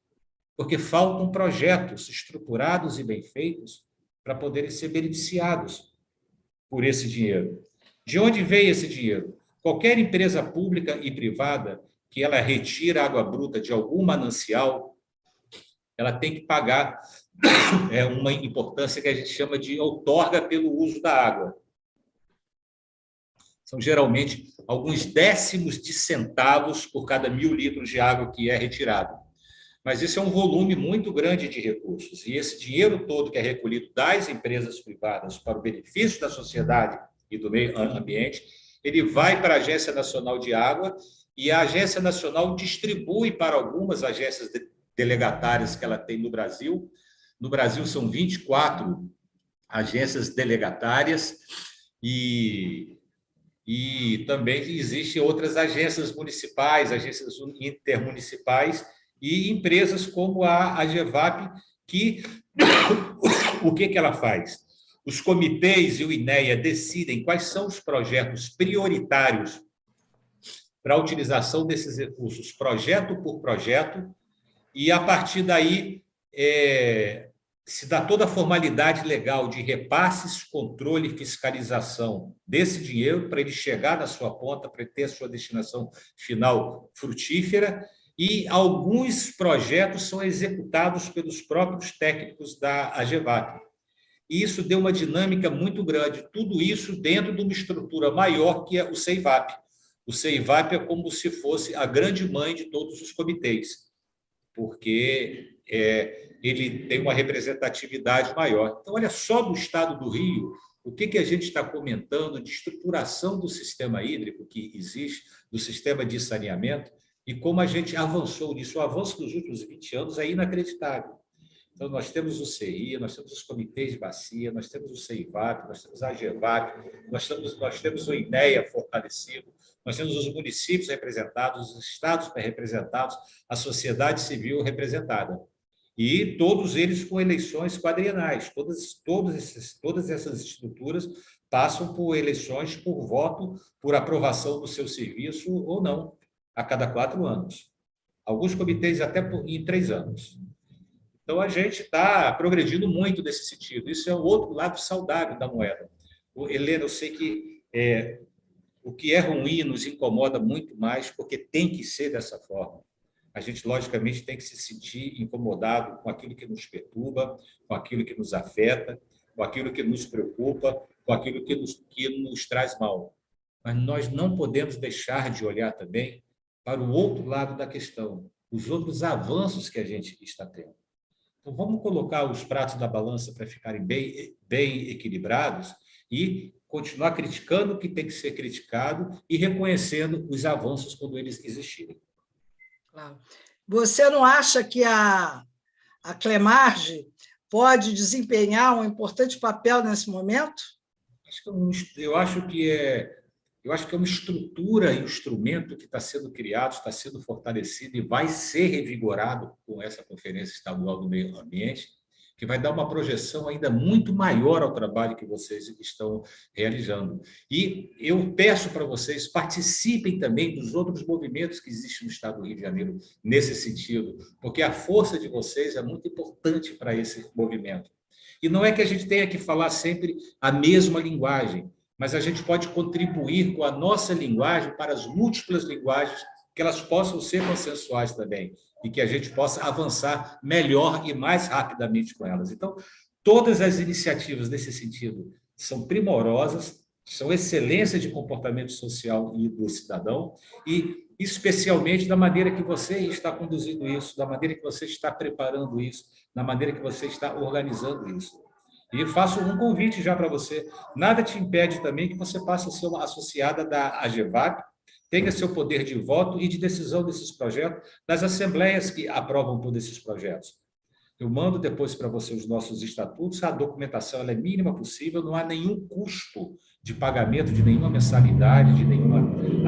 porque faltam projetos estruturados e bem feitos para poderem ser beneficiados por esse dinheiro. De onde vem esse dinheiro? Qualquer empresa pública e privada que ela retira água bruta de algum manancial, ela tem que pagar uma importância que a gente chama de outorga pelo uso da água. São geralmente alguns décimos de centavos por cada 1.000 litros de água que é retirado. Mas isso é um volume muito grande de recursos. E esse dinheiro todo que é recolhido das empresas privadas para o benefício da sociedade e do meio ambiente, ele vai para a Agência Nacional de Água e a Agência Nacional distribui para algumas agências delegatárias que ela tem no Brasil. No Brasil, são 24 agências delegatárias e também existem outras agências municipais, agências intermunicipais e empresas como a AGEVAP, que o que ela faz? Os comitês e o INEA decidem quais são os projetos prioritários para a utilização desses recursos, projeto por projeto, e, a partir daí, se dá toda a formalidade legal de repasses, controle e fiscalização desse dinheiro para ele chegar na sua ponta, para ter a sua destinação final frutífera, e alguns projetos são executados pelos próprios técnicos da AGEVAP. E isso deu uma dinâmica muito grande, tudo isso dentro de uma estrutura maior que é o CEIVAP. O CEIVAP é como se fosse a grande mãe de todos os comitês, porque ele tem uma representatividade maior. Então, olha só do Estado do Rio, o que a gente está comentando de estruturação do sistema hídrico que existe, do sistema de saneamento, e como a gente avançou nisso. O avanço dos últimos 20 anos é inacreditável. Então, nós temos o CI, nós temos os comitês de bacia, nós temos o CEIVAP, nós temos a AGEVAP, nós temos o INEA fortalecido, nós temos os municípios representados, os estados representados, a sociedade civil representada. E todos eles com eleições quadrienais. Todas essas estruturas passam por eleições por voto, por aprovação do seu serviço ou não, a cada 4 anos. Alguns comitês até em 3 anos. Então, a gente está progredindo muito nesse sentido. Isso é o outro lado saudável da moeda. Helena, eu sei que o que é ruim nos incomoda muito mais, porque tem que ser dessa forma. A gente, logicamente, tem que se sentir incomodado com aquilo que nos perturba, com aquilo que nos afeta, com aquilo que nos preocupa, com aquilo que nos traz mal. Mas nós não podemos deixar de olhar também para o outro lado da questão, os outros avanços que a gente está tendo. Então, vamos colocar os pratos da balança para ficarem bem equilibrados e continuar criticando o que tem que ser criticado e reconhecendo os avanços quando eles existirem. Claro. Você não acha que a Clemarge pode desempenhar um importante papel nesse momento? Eu acho que é uma estrutura e um instrumento que está sendo criado, está sendo fortalecido e vai ser revigorado com essa Conferência Estadual do Meio Ambiente, que vai dar uma projeção ainda muito maior ao trabalho que vocês estão realizando. E eu peço para vocês, participem também dos outros movimentos que existem no Estado do Rio de Janeiro nesse sentido, porque a força de vocês é muito importante para esse movimento. E não é que a gente tenha que falar sempre a mesma linguagem, mas a gente pode contribuir com a nossa linguagem para as múltiplas linguagens, que elas possam ser consensuais também, e que a gente possa avançar melhor e mais rapidamente com elas. Então, todas as iniciativas nesse sentido são primorosas, são excelência de comportamento social e do cidadão, e especialmente da maneira que você está conduzindo isso, da maneira que você está preparando isso, da maneira que você está organizando isso. E faço um convite já para você. Nada te impede também que você passe a ser uma associada da AGEVAP, tenha seu poder de voto e de decisão desses projetos, das assembleias que aprovam todos esses projetos. Eu mando depois para você os nossos estatutos, a documentação ela é mínima possível, não há nenhum custo de pagamento de nenhuma mensalidade, de nenhuma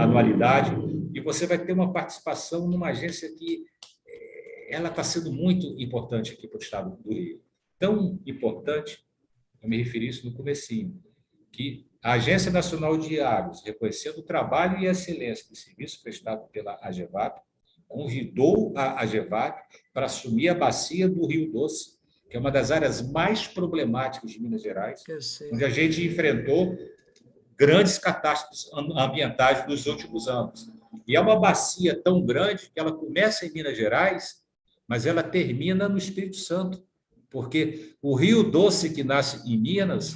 anualidade, e você vai ter uma participação numa agência que ela está sendo muito importante aqui para o Estado do Rio. Tão importante, eu me referi isso no comecinho, que a Agência Nacional de Águas, reconhecendo o trabalho e a excelência do serviço prestado pela AGEVAP, convidou a AGEVAP para assumir a bacia do Rio Doce, que é uma das áreas mais problemáticas de Minas Gerais, onde a gente enfrentou grandes catástrofes ambientais nos últimos anos. E é uma bacia tão grande que ela começa em Minas Gerais, mas ela termina no Espírito Santo, porque o Rio Doce, que nasce em Minas,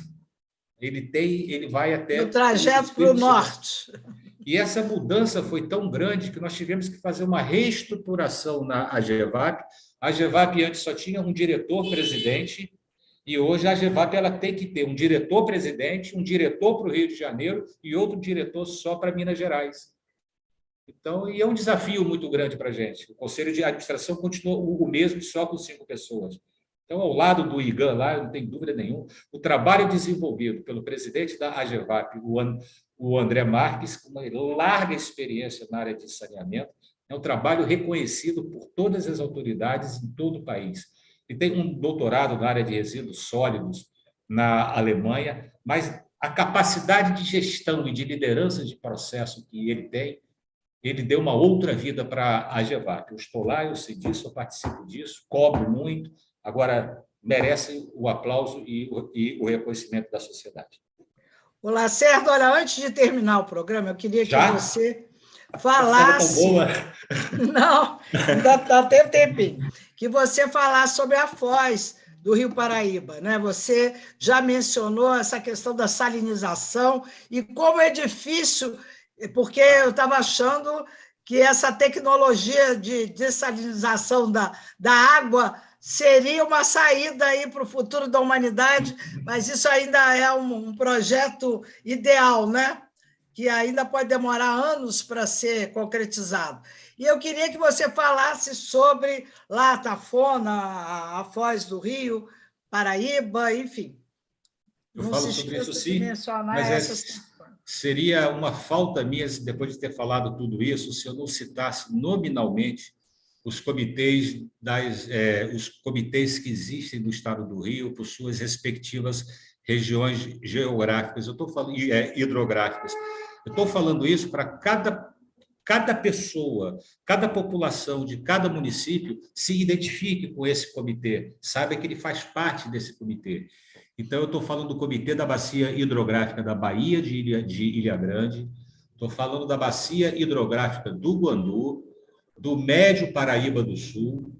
ele vai até... O trajeto para o norte. E essa mudança foi tão grande que nós tivemos que fazer uma reestruturação na AGEVAP. A AGEVAP antes só tinha um diretor-presidente, e hoje a AGEVAP ela tem que ter um diretor-presidente, um diretor para o Rio de Janeiro e outro diretor só para Minas Gerais. Então, e é um desafio muito grande para a gente. O Conselho de Administração continuou o mesmo, só com 5 pessoas. Então, ao lado do IGAN, lá, não tem dúvida nenhuma, o trabalho desenvolvido pelo presidente da AGEVAP, o André Marques, com uma larga experiência na área de saneamento, é um trabalho reconhecido por todas as autoridades em todo o país. Ele tem um doutorado na área de resíduos sólidos na Alemanha, mas a capacidade de gestão e de liderança de processo que ele tem, ele deu uma outra vida para a AGEVAP. Eu estou lá, eu sei disso, eu participo disso, cobro muito, agora merece o aplauso e o reconhecimento da sociedade. O Lacerda, olha, antes de terminar o programa, eu queria que você falasse... Não, ainda tem um tempinho. Que você falasse sobre a foz do Rio Paraíba, né? Você já mencionou essa questão da salinização e como é difícil, porque eu estava achando que essa tecnologia de dessalinização da água seria uma saída aí para o futuro da humanidade, mas isso ainda é um projeto ideal, né? que ainda pode demorar anos para ser concretizado. E eu queria que você falasse sobre lá a Tafona, a Foz do Rio, Paraíba, enfim. Eu Não falo se sobre isso, esqueça de sim, mencionar mas essas. seria uma falta minha, depois de ter falado tudo isso, se eu não citasse nominalmente os comitês que existem no Estado do Rio, por suas respectivas regiões geográficas. Eu estou falando hidrográficas. Eu estou falando isso para cada pessoa, cada população de cada município se identifique com esse comitê, saiba que ele faz parte desse comitê. Então, eu estou falando do Comitê da Bacia Hidrográfica da Baía de Ilha Grande, estou falando da Bacia Hidrográfica do Guandu, do Médio Paraíba do Sul,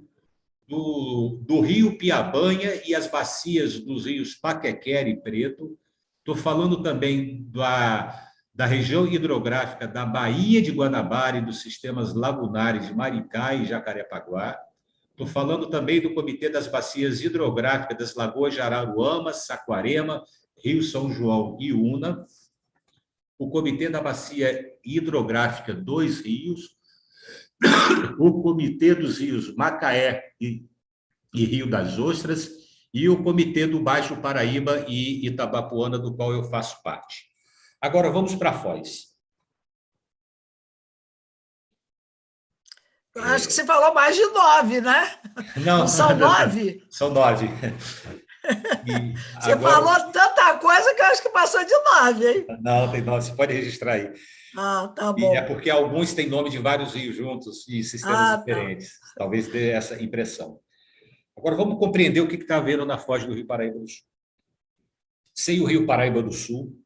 do Rio Piabanha e as bacias dos rios Paquequera e Preto. Estou falando também da região hidrográfica da Baía de Guanabara e dos sistemas lagunares de Maricá e Jacarepaguá. Estou falando também do Comitê das Bacias Hidrográficas das Lagoas de Araruama, Saquarema, Rio São João e Una. O Comitê da Bacia Hidrográfica dos Rios, o Comitê dos Rios Macaé e Rio das Ostras e o Comitê do Baixo Paraíba e Itabapoana, do qual eu faço parte. Agora, vamos para a Foz. Eu acho que você falou mais de 9, né? Não são 9? São 9. Você falou tanta coisa que eu acho que passou de 9, hein? Não, tem 9, você pode registrar aí. Tá bom. E é porque alguns têm nome de vários rios juntos e sistemas diferentes. Tá. Talvez dê essa impressão. Agora, vamos compreender o que está havendo na foz do Rio Paraíba do Sul. Sem o Rio Paraíba do Sul,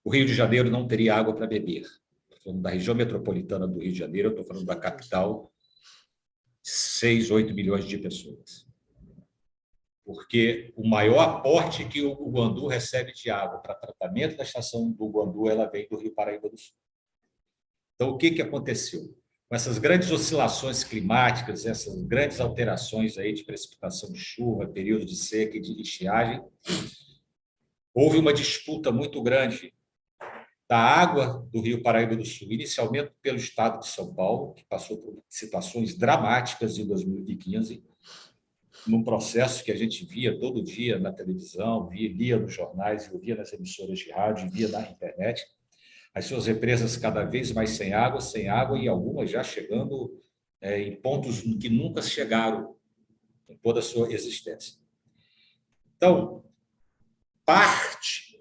o Rio de Janeiro não teria água para beber. Estou falando da região metropolitana do Rio de Janeiro, estou falando da capital, 6, 8 milhões de pessoas. Porque o maior aporte que o Guandu recebe de água para tratamento da estação do Guandu, ela vem do Rio Paraíba do Sul. Então, o que aconteceu? Com essas grandes oscilações climáticas, essas grandes alterações aí de precipitação de chuva, período de seca e de estiagem, houve uma disputa muito grande da água do Rio Paraíba do Sul, inicialmente pelo estado de São Paulo, que passou por situações dramáticas em 2015, num processo que a gente via todo dia na televisão, lia nos jornais, via nas emissoras de rádio, via na internet, as suas represas cada vez mais sem água, e algumas já chegando em pontos que nunca chegaram em toda a sua existência. Então,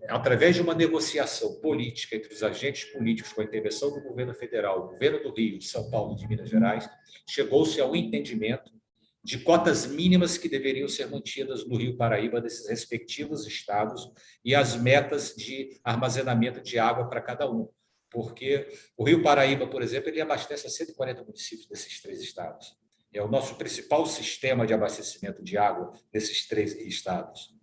através de uma negociação política entre os agentes políticos com a intervenção do governo federal, o governo do Rio, de São Paulo e de Minas Gerais, chegou-se ao entendimento de cotas mínimas que deveriam ser mantidas no Rio Paraíba, desses respectivos estados, e as metas de armazenamento de água para cada um. Porque o Rio Paraíba, por exemplo, ele abastece a 140 municípios desses 3 estados. É o nosso principal sistema de abastecimento de água desses 3 estados.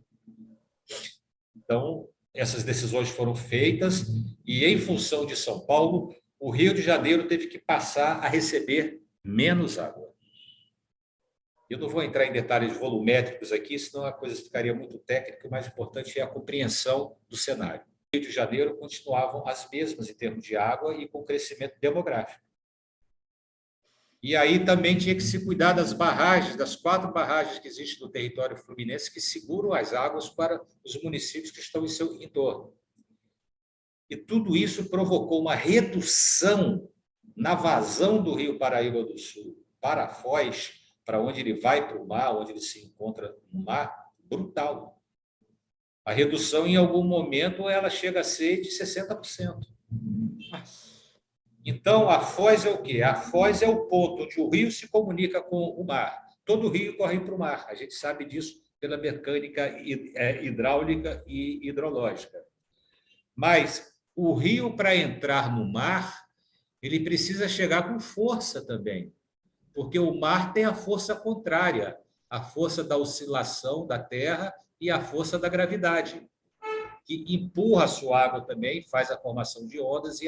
Então, essas decisões foram feitas e, em função de São Paulo, o Rio de Janeiro teve que passar a receber menos água. Eu não vou entrar em detalhes volumétricos aqui, senão a coisa ficaria muito técnica. O mais importante é a compreensão do cenário. O Rio de Janeiro continuavam as mesmas em termos de água e com crescimento demográfico. E aí também tinha que se cuidar das barragens, das 4 barragens que existem no território fluminense, que seguram as águas para os municípios que estão em seu entorno. E tudo isso provocou uma redução na vazão do Rio Paraíba do Sul para a Foz, para onde ele vai para o mar, onde ele se encontra no mar, brutal. A redução, em algum momento, ela chega a ser de 60%. Então, a foz é o quê? A foz é o ponto onde o rio se comunica com o mar. Todo rio corre para o mar. A gente sabe disso pela mecânica hidráulica e hidrológica. Mas o rio, para entrar no mar, ele precisa chegar com força também, porque o mar tem a força contrária, a força da oscilação da Terra e a força da gravidade, que empurra a sua água também, faz a formação de ondas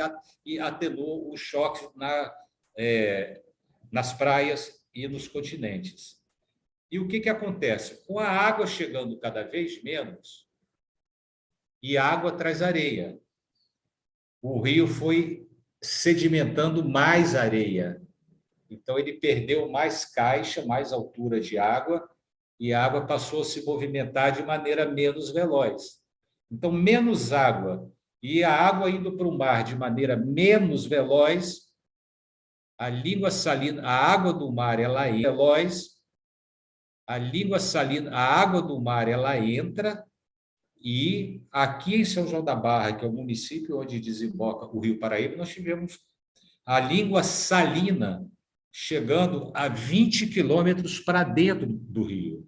e atenua os choques nas praias e nos continentes. E o que acontece? Com a água chegando cada vez menos, e a água traz areia. o rio foi sedimentando mais areia. Então, ele perdeu mais caixa, mais altura de água, e a água passou a se movimentar de maneira menos veloz. Então, menos água e a água indo para o mar de maneira menos veloz, a língua salina, a água do mar, ela é veloz, a língua salina, a água do mar, ela entra, e aqui em São João da Barra, que é o município onde desemboca o Rio Paraíba, nós tivemos a língua salina chegando a 20 quilômetros para dentro do rio.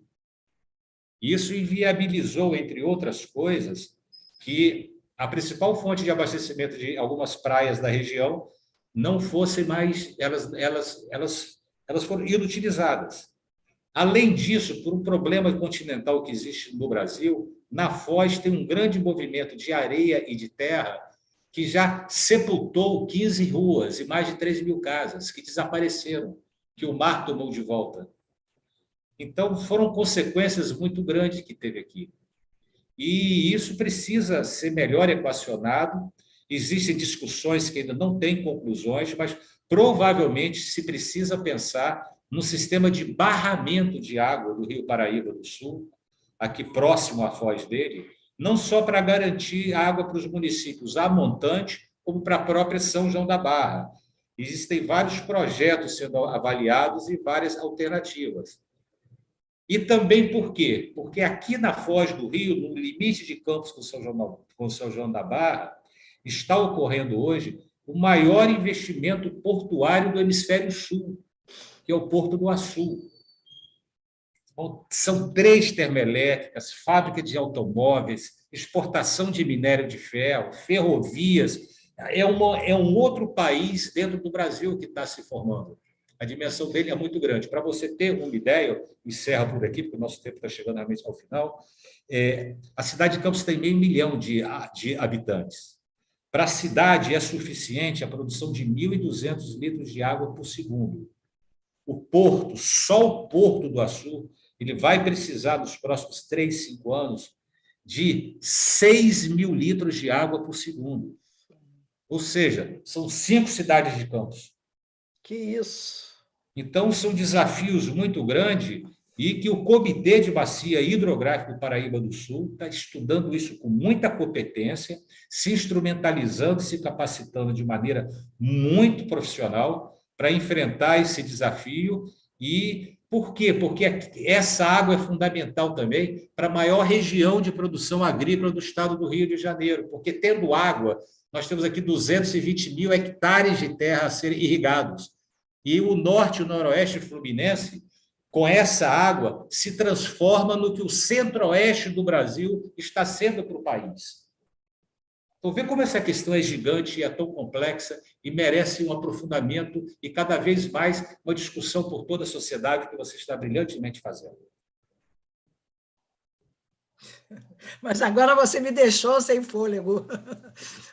Isso inviabilizou, entre outras coisas, que a principal fonte de abastecimento de algumas praias da região não fosse mais, elas foram inutilizadas. Além disso, por um problema continental que existe no Brasil, na Foz tem um grande movimento de areia e de terra que já sepultou 15 ruas e mais de 3.000 casas que desapareceram, que o mar tomou de volta. Então, foram consequências muito grandes que teve aqui. E isso precisa ser melhor equacionado. Existem discussões que ainda não têm conclusões, mas provavelmente se precisa pensar no sistema de barramento de água do Rio Paraíba do Sul, aqui próximo à foz dele, não só para garantir água para os municípios a montante, como para a própria São João da Barra. Existem vários projetos sendo avaliados e várias alternativas. E também por quê? Porque aqui na Foz do Rio, no limite de Campos com São João da Barra, está ocorrendo hoje o maior investimento portuário do hemisfério sul, que é o Porto do Açu. São 3 termoelétricas, fábrica de automóveis, exportação de minério de ferro, ferrovias. É um outro país dentro do Brasil que está se formando. A dimensão dele é muito grande. Para você ter uma ideia, eu encerro por aqui, porque o nosso tempo está chegando realmente ao final, a cidade de Campos tem 500 mil de habitantes. Para a cidade é suficiente a produção de 1.200 litros de água por segundo. O porto, só o Porto do Açu, ele vai precisar, nos próximos 3, 5 anos, de 6.000 litros de água por segundo. Ou seja, são 5 cidades de Campos. Que isso! Então, são desafios muito grandes e que o Comitê de Bacia Hidrográfico Paraíba do Sul está estudando isso com muita competência, se instrumentalizando, se capacitando de maneira muito profissional para enfrentar esse desafio. E por quê? Porque essa água é fundamental também para a maior região de produção agrícola do estado do Rio de Janeiro, porque tendo água, nós temos aqui 220 mil hectares de terra a serem irrigados. E o norte e o noroeste fluminense, com essa água, se transforma no que o centro-oeste do Brasil está sendo para o país. Então, vê como essa questão é gigante e é tão complexa e merece um aprofundamento e, cada vez mais, uma discussão por toda a sociedade que você está brilhantemente fazendo. Mas agora você me deixou sem fôlego,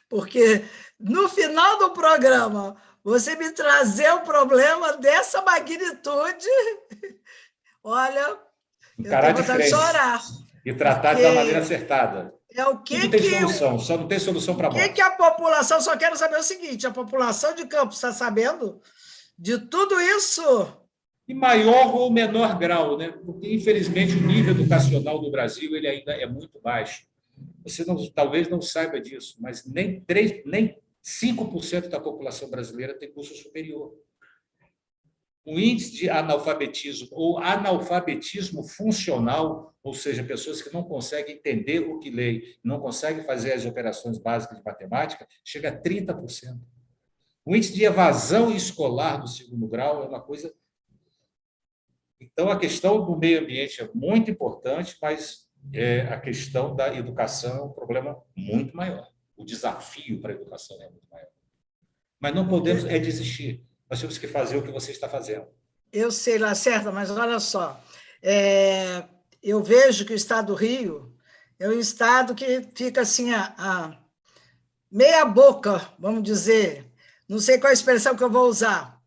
porque no final do programa você me trazer um problema dessa magnitude, olha, encarar de frente, chorar. E tratar de uma maneira acertada. É o que Tudo tem solução, só não tem solução para morte. O que a população, só quero saber o seguinte, a população de Campos está sabendo de tudo isso? Em maior ou menor grau, né? Porque, infelizmente, o nível educacional do Brasil ele ainda é muito baixo. Você talvez não saiba disso, mas nem 5% da população brasileira tem curso superior. O índice de analfabetismo ou analfabetismo funcional, ou seja, pessoas que não conseguem entender o que leem, não conseguem fazer as operações básicas de matemática, chega a 30%. O índice de evasão escolar do segundo grau é uma coisa... Então, a questão do meio ambiente é muito importante, mas a questão da educação é um problema muito maior. O desafio para a educação é muito maior. Mas não podemos desistir. Nós temos que fazer o que você está fazendo. Eu sei, Lacerda, mas olha só. Eu vejo que o estado do Rio é um estado que fica assim, a meia boca, vamos dizer. Não sei qual a expressão que eu vou usar.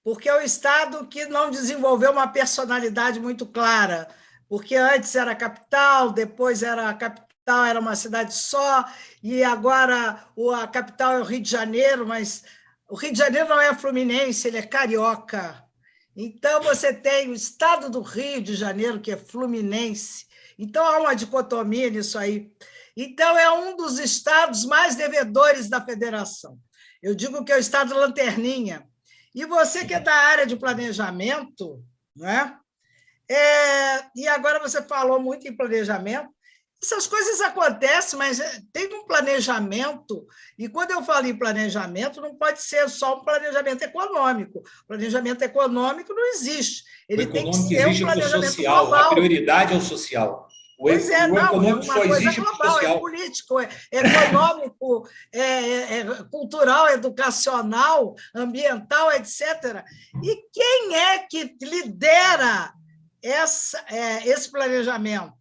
Porque é um estado que não desenvolveu uma personalidade muito clara. Porque antes era capital, depois era capital era uma cidade só, e agora a capital é o Rio de Janeiro, mas o Rio de Janeiro não é fluminense, ele é carioca. Então, você tem o estado do Rio de Janeiro, que é fluminense. Então, há uma dicotomia nisso aí. Então, é um dos estados mais devedores da federação. Eu digo que é o estado lanterninha. E você que é da área de planejamento, né? E agora você falou muito em planejamento, essas coisas acontecem, mas tem um planejamento, e quando eu falo em planejamento, não pode ser só um planejamento econômico. O planejamento econômico não existe. Ele tem que ser um planejamento social, global. A prioridade é o social. Pois é, não, é uma coisa global, social. É político, é econômico, cultural, educacional, ambiental, etc. E quem é que lidera esse planejamento?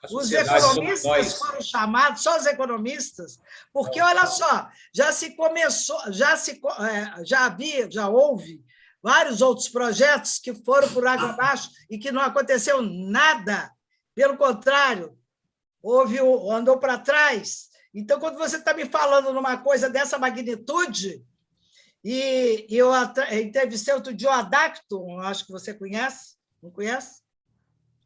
Os economistas foram chamados, só os economistas, porque, olha só, já houve vários outros projetos que foram por água abaixo e que não aconteceu nada. Pelo contrário, andou para trás. Então, quando você está me falando numa coisa dessa magnitude, e eu entrevistei outro dia o Adacto, acho que você conhece, não conhece?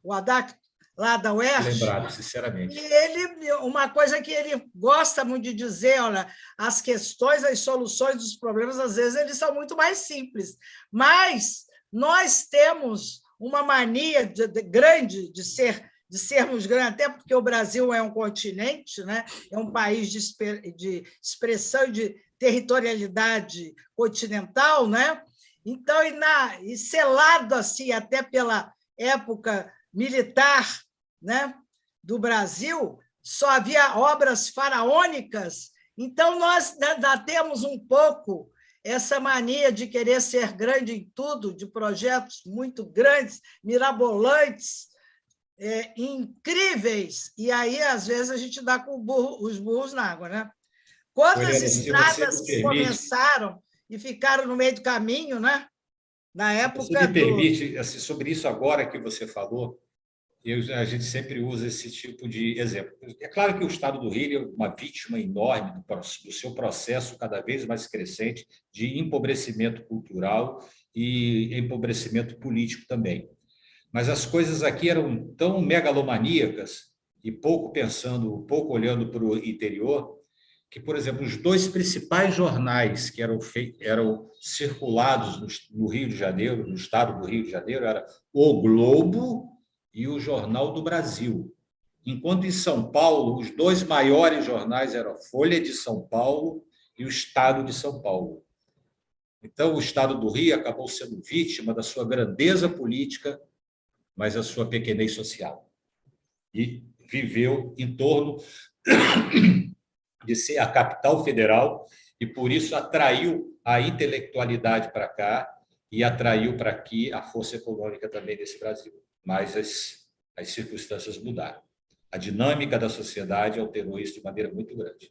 O Adacto, lá da UERJ. Lembrado, sinceramente. E uma coisa que ele gosta muito de dizer, olha, as questões, as soluções dos problemas, às vezes, eles são muito mais simples, mas nós temos uma mania grande de sermos grandes, até porque o Brasil é um continente, né? É um país de expressão de territorialidade continental, né? Então, e selado assim até pela época militar, né, do Brasil, só havia obras faraônicas. Então, nós ainda temos um pouco essa mania de querer ser grande em tudo, de projetos muito grandes, mirabolantes, incríveis, e aí, às vezes, a gente dá com os burros na água. Né? Quantas estradas que começaram e ficaram no meio do caminho, né? Na época. Se me permite, assim, sobre isso agora que você falou, a gente sempre usa esse tipo de exemplo. É claro que o Estado do Rio é uma vítima enorme do seu processo cada vez mais crescente de empobrecimento cultural e empobrecimento político também. Mas as coisas aqui eram tão megalomaníacas e pouco olhando para o interior, que, por exemplo, os dois principais jornais que eram circulados no Rio de Janeiro, no estado do Rio de Janeiro, era o Globo e o Jornal do Brasil. Enquanto em São Paulo, os dois maiores jornais eram a Folha de São Paulo e o Estado de São Paulo. Então, o Estado do Rio acabou sendo vítima da sua grandeza política, mas a sua pequenez social. E viveu em torno de ser a capital federal e, por isso, atraiu a intelectualidade para cá e atraiu para aqui a força econômica também desse Brasil. Mas as circunstâncias mudaram. A dinâmica da sociedade alterou isso de maneira muito grande.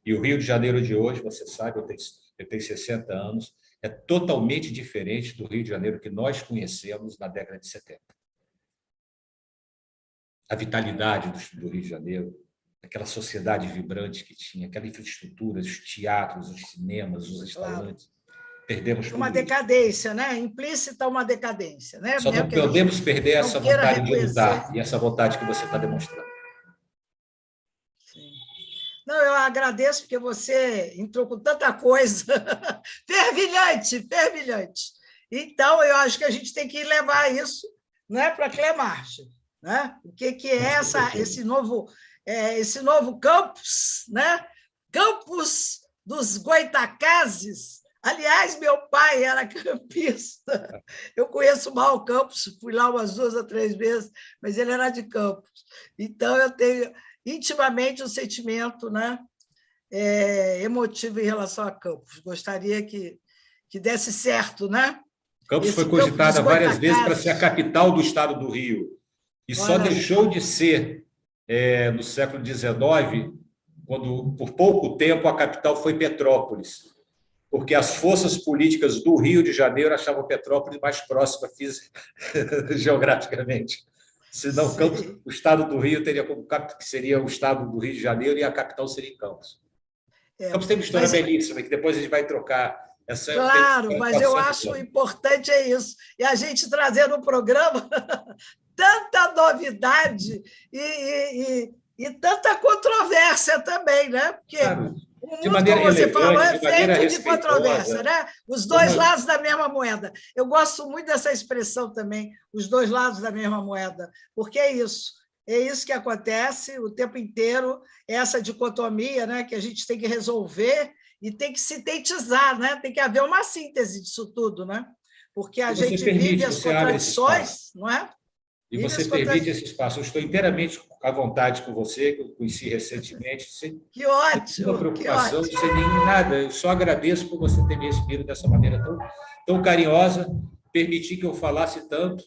E o Rio de Janeiro de hoje, você sabe, eu tenho 60 anos, é totalmente diferente do Rio de Janeiro que nós conhecemos na década de 70. A vitalidade do Rio de Janeiro, aquela sociedade vibrante que tinha, aquela infraestrutura, os teatros, os cinemas, os restaurantes. Claro. Perdemos tudo. Uma decadência, né? Implícita uma decadência. Né? Só não podemos perder essa vontade de lutar e essa vontade que você está demonstrando. Sim. Não, eu agradeço porque você entrou com tanta coisa. Fervilhante, fervilhante. Então, eu acho que a gente tem que levar isso, né, para a Clemarche. Né? O que é esse novo campus, né? Campus dos Goitacazes. Aliás, meu pai era campista. Eu conheço mal o campus, fui lá umas 2 ou 3 vezes, mas ele era de Campos. Então, eu tenho intimamente um sentimento, né, emotivo em relação a Campos. Gostaria que desse certo. Né? Campos foi cogitada várias vezes para ser a capital do estado do Rio. E só deixou de ser no século XIX, quando, por pouco tempo, a capital foi Petrópolis, porque as forças políticas do Rio de Janeiro achavam Petrópolis mais próxima geograficamente. Senão, Campos, o estado do Rio teria como que seria o estado do Rio de Janeiro e a capital seria em Campos. Campos tem uma história belíssima, que depois a gente vai trocar. Claro, mas eu acho importante é isso. E a gente trazer no programa tanta novidade e tanta controvérsia também, né? Porque claro. o De mundo, maneira como você elegante, falou, é de maneira feito de controvérsia, respeitosa. né? Os dois lados da mesma moeda. Eu gosto muito dessa expressão também, os dois lados da mesma moeda, porque é isso que acontece o tempo inteiro, essa dicotomia, né, que a gente tem que resolver e tem que sintetizar, né? Tem que haver uma síntese disso tudo, né? Porque a gente vive as contradições, não é? E você permite esse espaço. Eu estou inteiramente à vontade com você, que eu conheci recentemente. Que ótimo! Sem nenhuma preocupação, sem nem nada. Eu só agradeço por você ter me recebido dessa maneira tão carinhosa, permitir que eu falasse tanto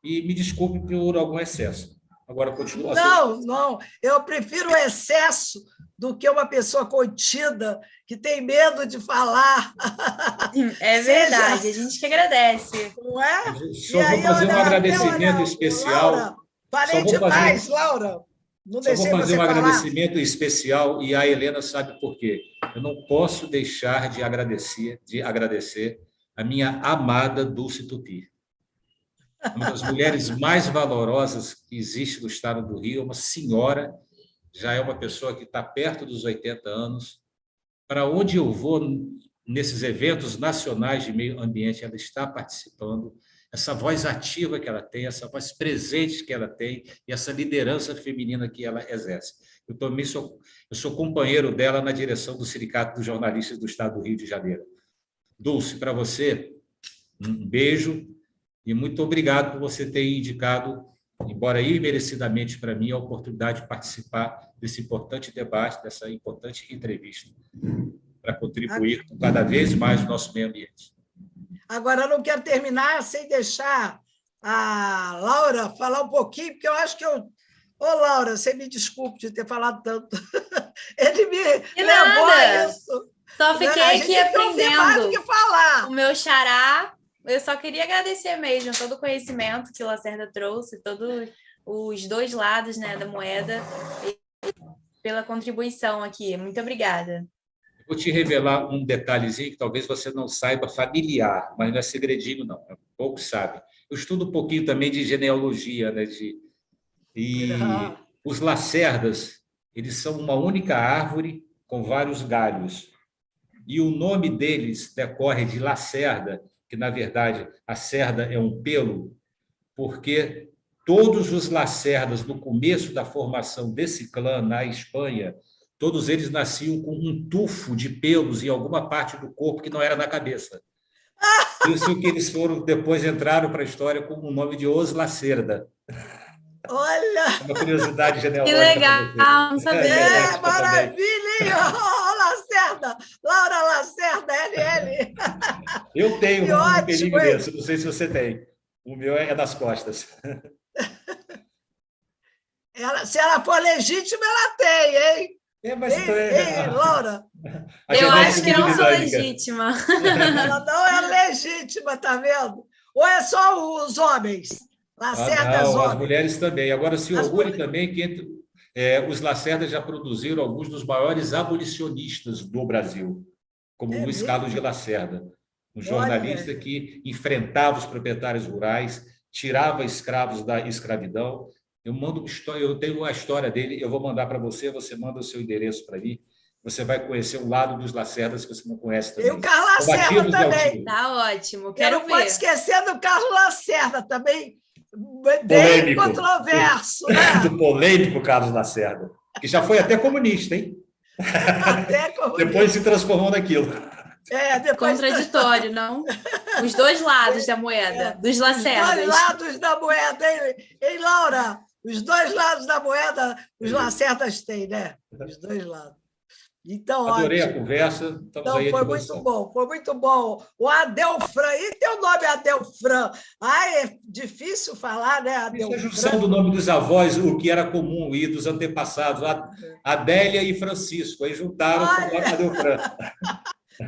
e me desculpe por algum excesso. Agora, continua. Não. Eu prefiro o excesso do que uma pessoa contida, que tem medo de falar. É verdade, a gente que agradece. Não é? Só vou fazer um agradecimento especial. Laura, parei demais, Laura. Só vou fazer um agradecimento especial, e a Helena sabe por quê. Eu não posso deixar de agradecer a minha amada Dulce Tupi. Uma das mulheres mais valorosas que existe no estado do Rio, uma senhora, já é uma pessoa que está perto dos 80 anos. Para onde eu vou nesses eventos nacionais de meio ambiente, ela está participando. Essa voz ativa que ela tem, essa voz presente que ela tem e essa liderança feminina que ela exerce. Eu também sou companheiro dela na direção do Sindicato dos Jornalistas do Estado do Rio de Janeiro. Dulce, para você, um beijo e muito obrigado por você ter indicado, embora imerecidamente para mim, a oportunidade de participar desse importante debate, dessa importante entrevista, para contribuir com cada vez mais o nosso meio ambiente. Agora, eu não quero terminar sem deixar a Laura falar um pouquinho, porque eu acho que eu... Ô, Laura, você me desculpe de ter falado tanto. Ele me levou a isso. Só fiquei aqui aprendendo. Mais do que falar. O meu xará, eu só queria agradecer mesmo todo o conhecimento que o Lacerda trouxe, todos os dois lados, né, da moeda, pela contribuição aqui. Muito obrigada. Vou te revelar um detalhezinho que talvez você não saiba, familiar, mas não é segredinho, não. Poucos sabem. Eu estudo um pouquinho também de genealogia, né? E os lacerdas, eles são uma única árvore com vários galhos. E o nome deles decorre de lacerda, que, na verdade, a cerda é um pelo, porque todos os lacerdas, no começo da formação desse clã na Espanha, todos eles nasciam com um tufo de pelos em alguma parte do corpo que não era na cabeça. Por isso que eles depois entraram para a história com o nome de Os Lacerda. Olha! Uma curiosidade genealógica. Que legal, não sabia. Maravilha, hein? Lacerda! Laura Lacerda, LL. Eu tenho um perigo desse, não sei se você tem. O meu é das costas. Se ela for legítima, ela tem, hein? Laura? Eu acho que não sou legítima. Ela não é legítima, tá vendo? Ou é só os homens? Lacerdas homens. As mulheres também. Agora, se orgulhe também que os Lacerdas já produziram alguns dos maiores abolicionistas do Brasil, como Luiz Carlos de Lacerda, um jornalista que enfrentava os proprietários rurais, tirava escravos da escravidão. Eu tenho a história dele, eu vou mandar para você, você manda o seu endereço para mim, você vai conhecer um lado dos Lacerdas que você não conhece também. E o Carlos Lacerda também. Tá ótimo, quero ver. Não pode esquecer do Carlos Lacerda também, bem controverso. Né? Do polêmico Carlos Lacerda, que já foi até comunista, hein? Até comunista. Depois se transformou naquilo. Contraditório, não? Os dois lados da moeda, dos Lacerdas. Os dois lados da moeda, hein, Laura? Os dois lados da moeda, os Lacerdas têm, né? Os dois lados. Então, adorei a conversa. Estamos aí foi muito bom. O Adelfran, e teu nome é Adelfran? É difícil falar, né, Adelfran? Isso é a junção do nome dos avós, o que era comum, e dos antepassados, Adélia e Francisco. Aí juntaram o nome Adelfran.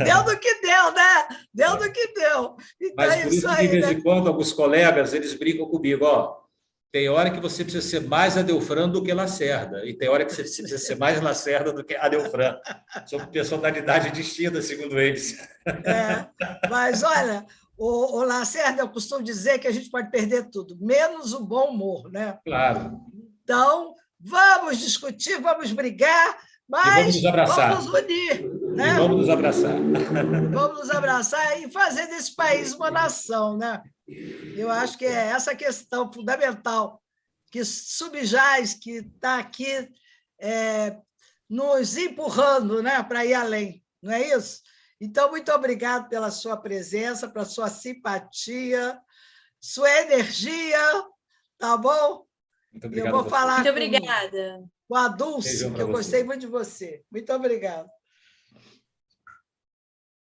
Deu do que deu, né? Deu do que deu. Então, mas por isso, de vez em quando, alguns colegas, eles brincam comigo, Tem hora que você precisa ser mais Adelfran do que Lacerda, e tem hora que você precisa ser mais Lacerda do que Adelfran. São personalidades distintas, segundo eles. Mas, olha, o Lacerda, eu costumo dizer que a gente pode perder tudo, menos o bom humor, né? Claro. Então, vamos discutir, vamos brigar, mas e vamos nos abraçar. Vamos nos unir. Né? E vamos nos abraçar. Vamos nos abraçar e fazer desse país uma nação. Né? Eu acho que é essa questão fundamental que subjaz, que está aqui nos empurrando, né, para ir além. Não é isso? Então, muito obrigado pela sua presença, pela sua simpatia, sua energia, tá bom? Muito obrigado. Eu vou falar muito obrigada. Com a Dulce, que eu gostei muito de você. Muito obrigada.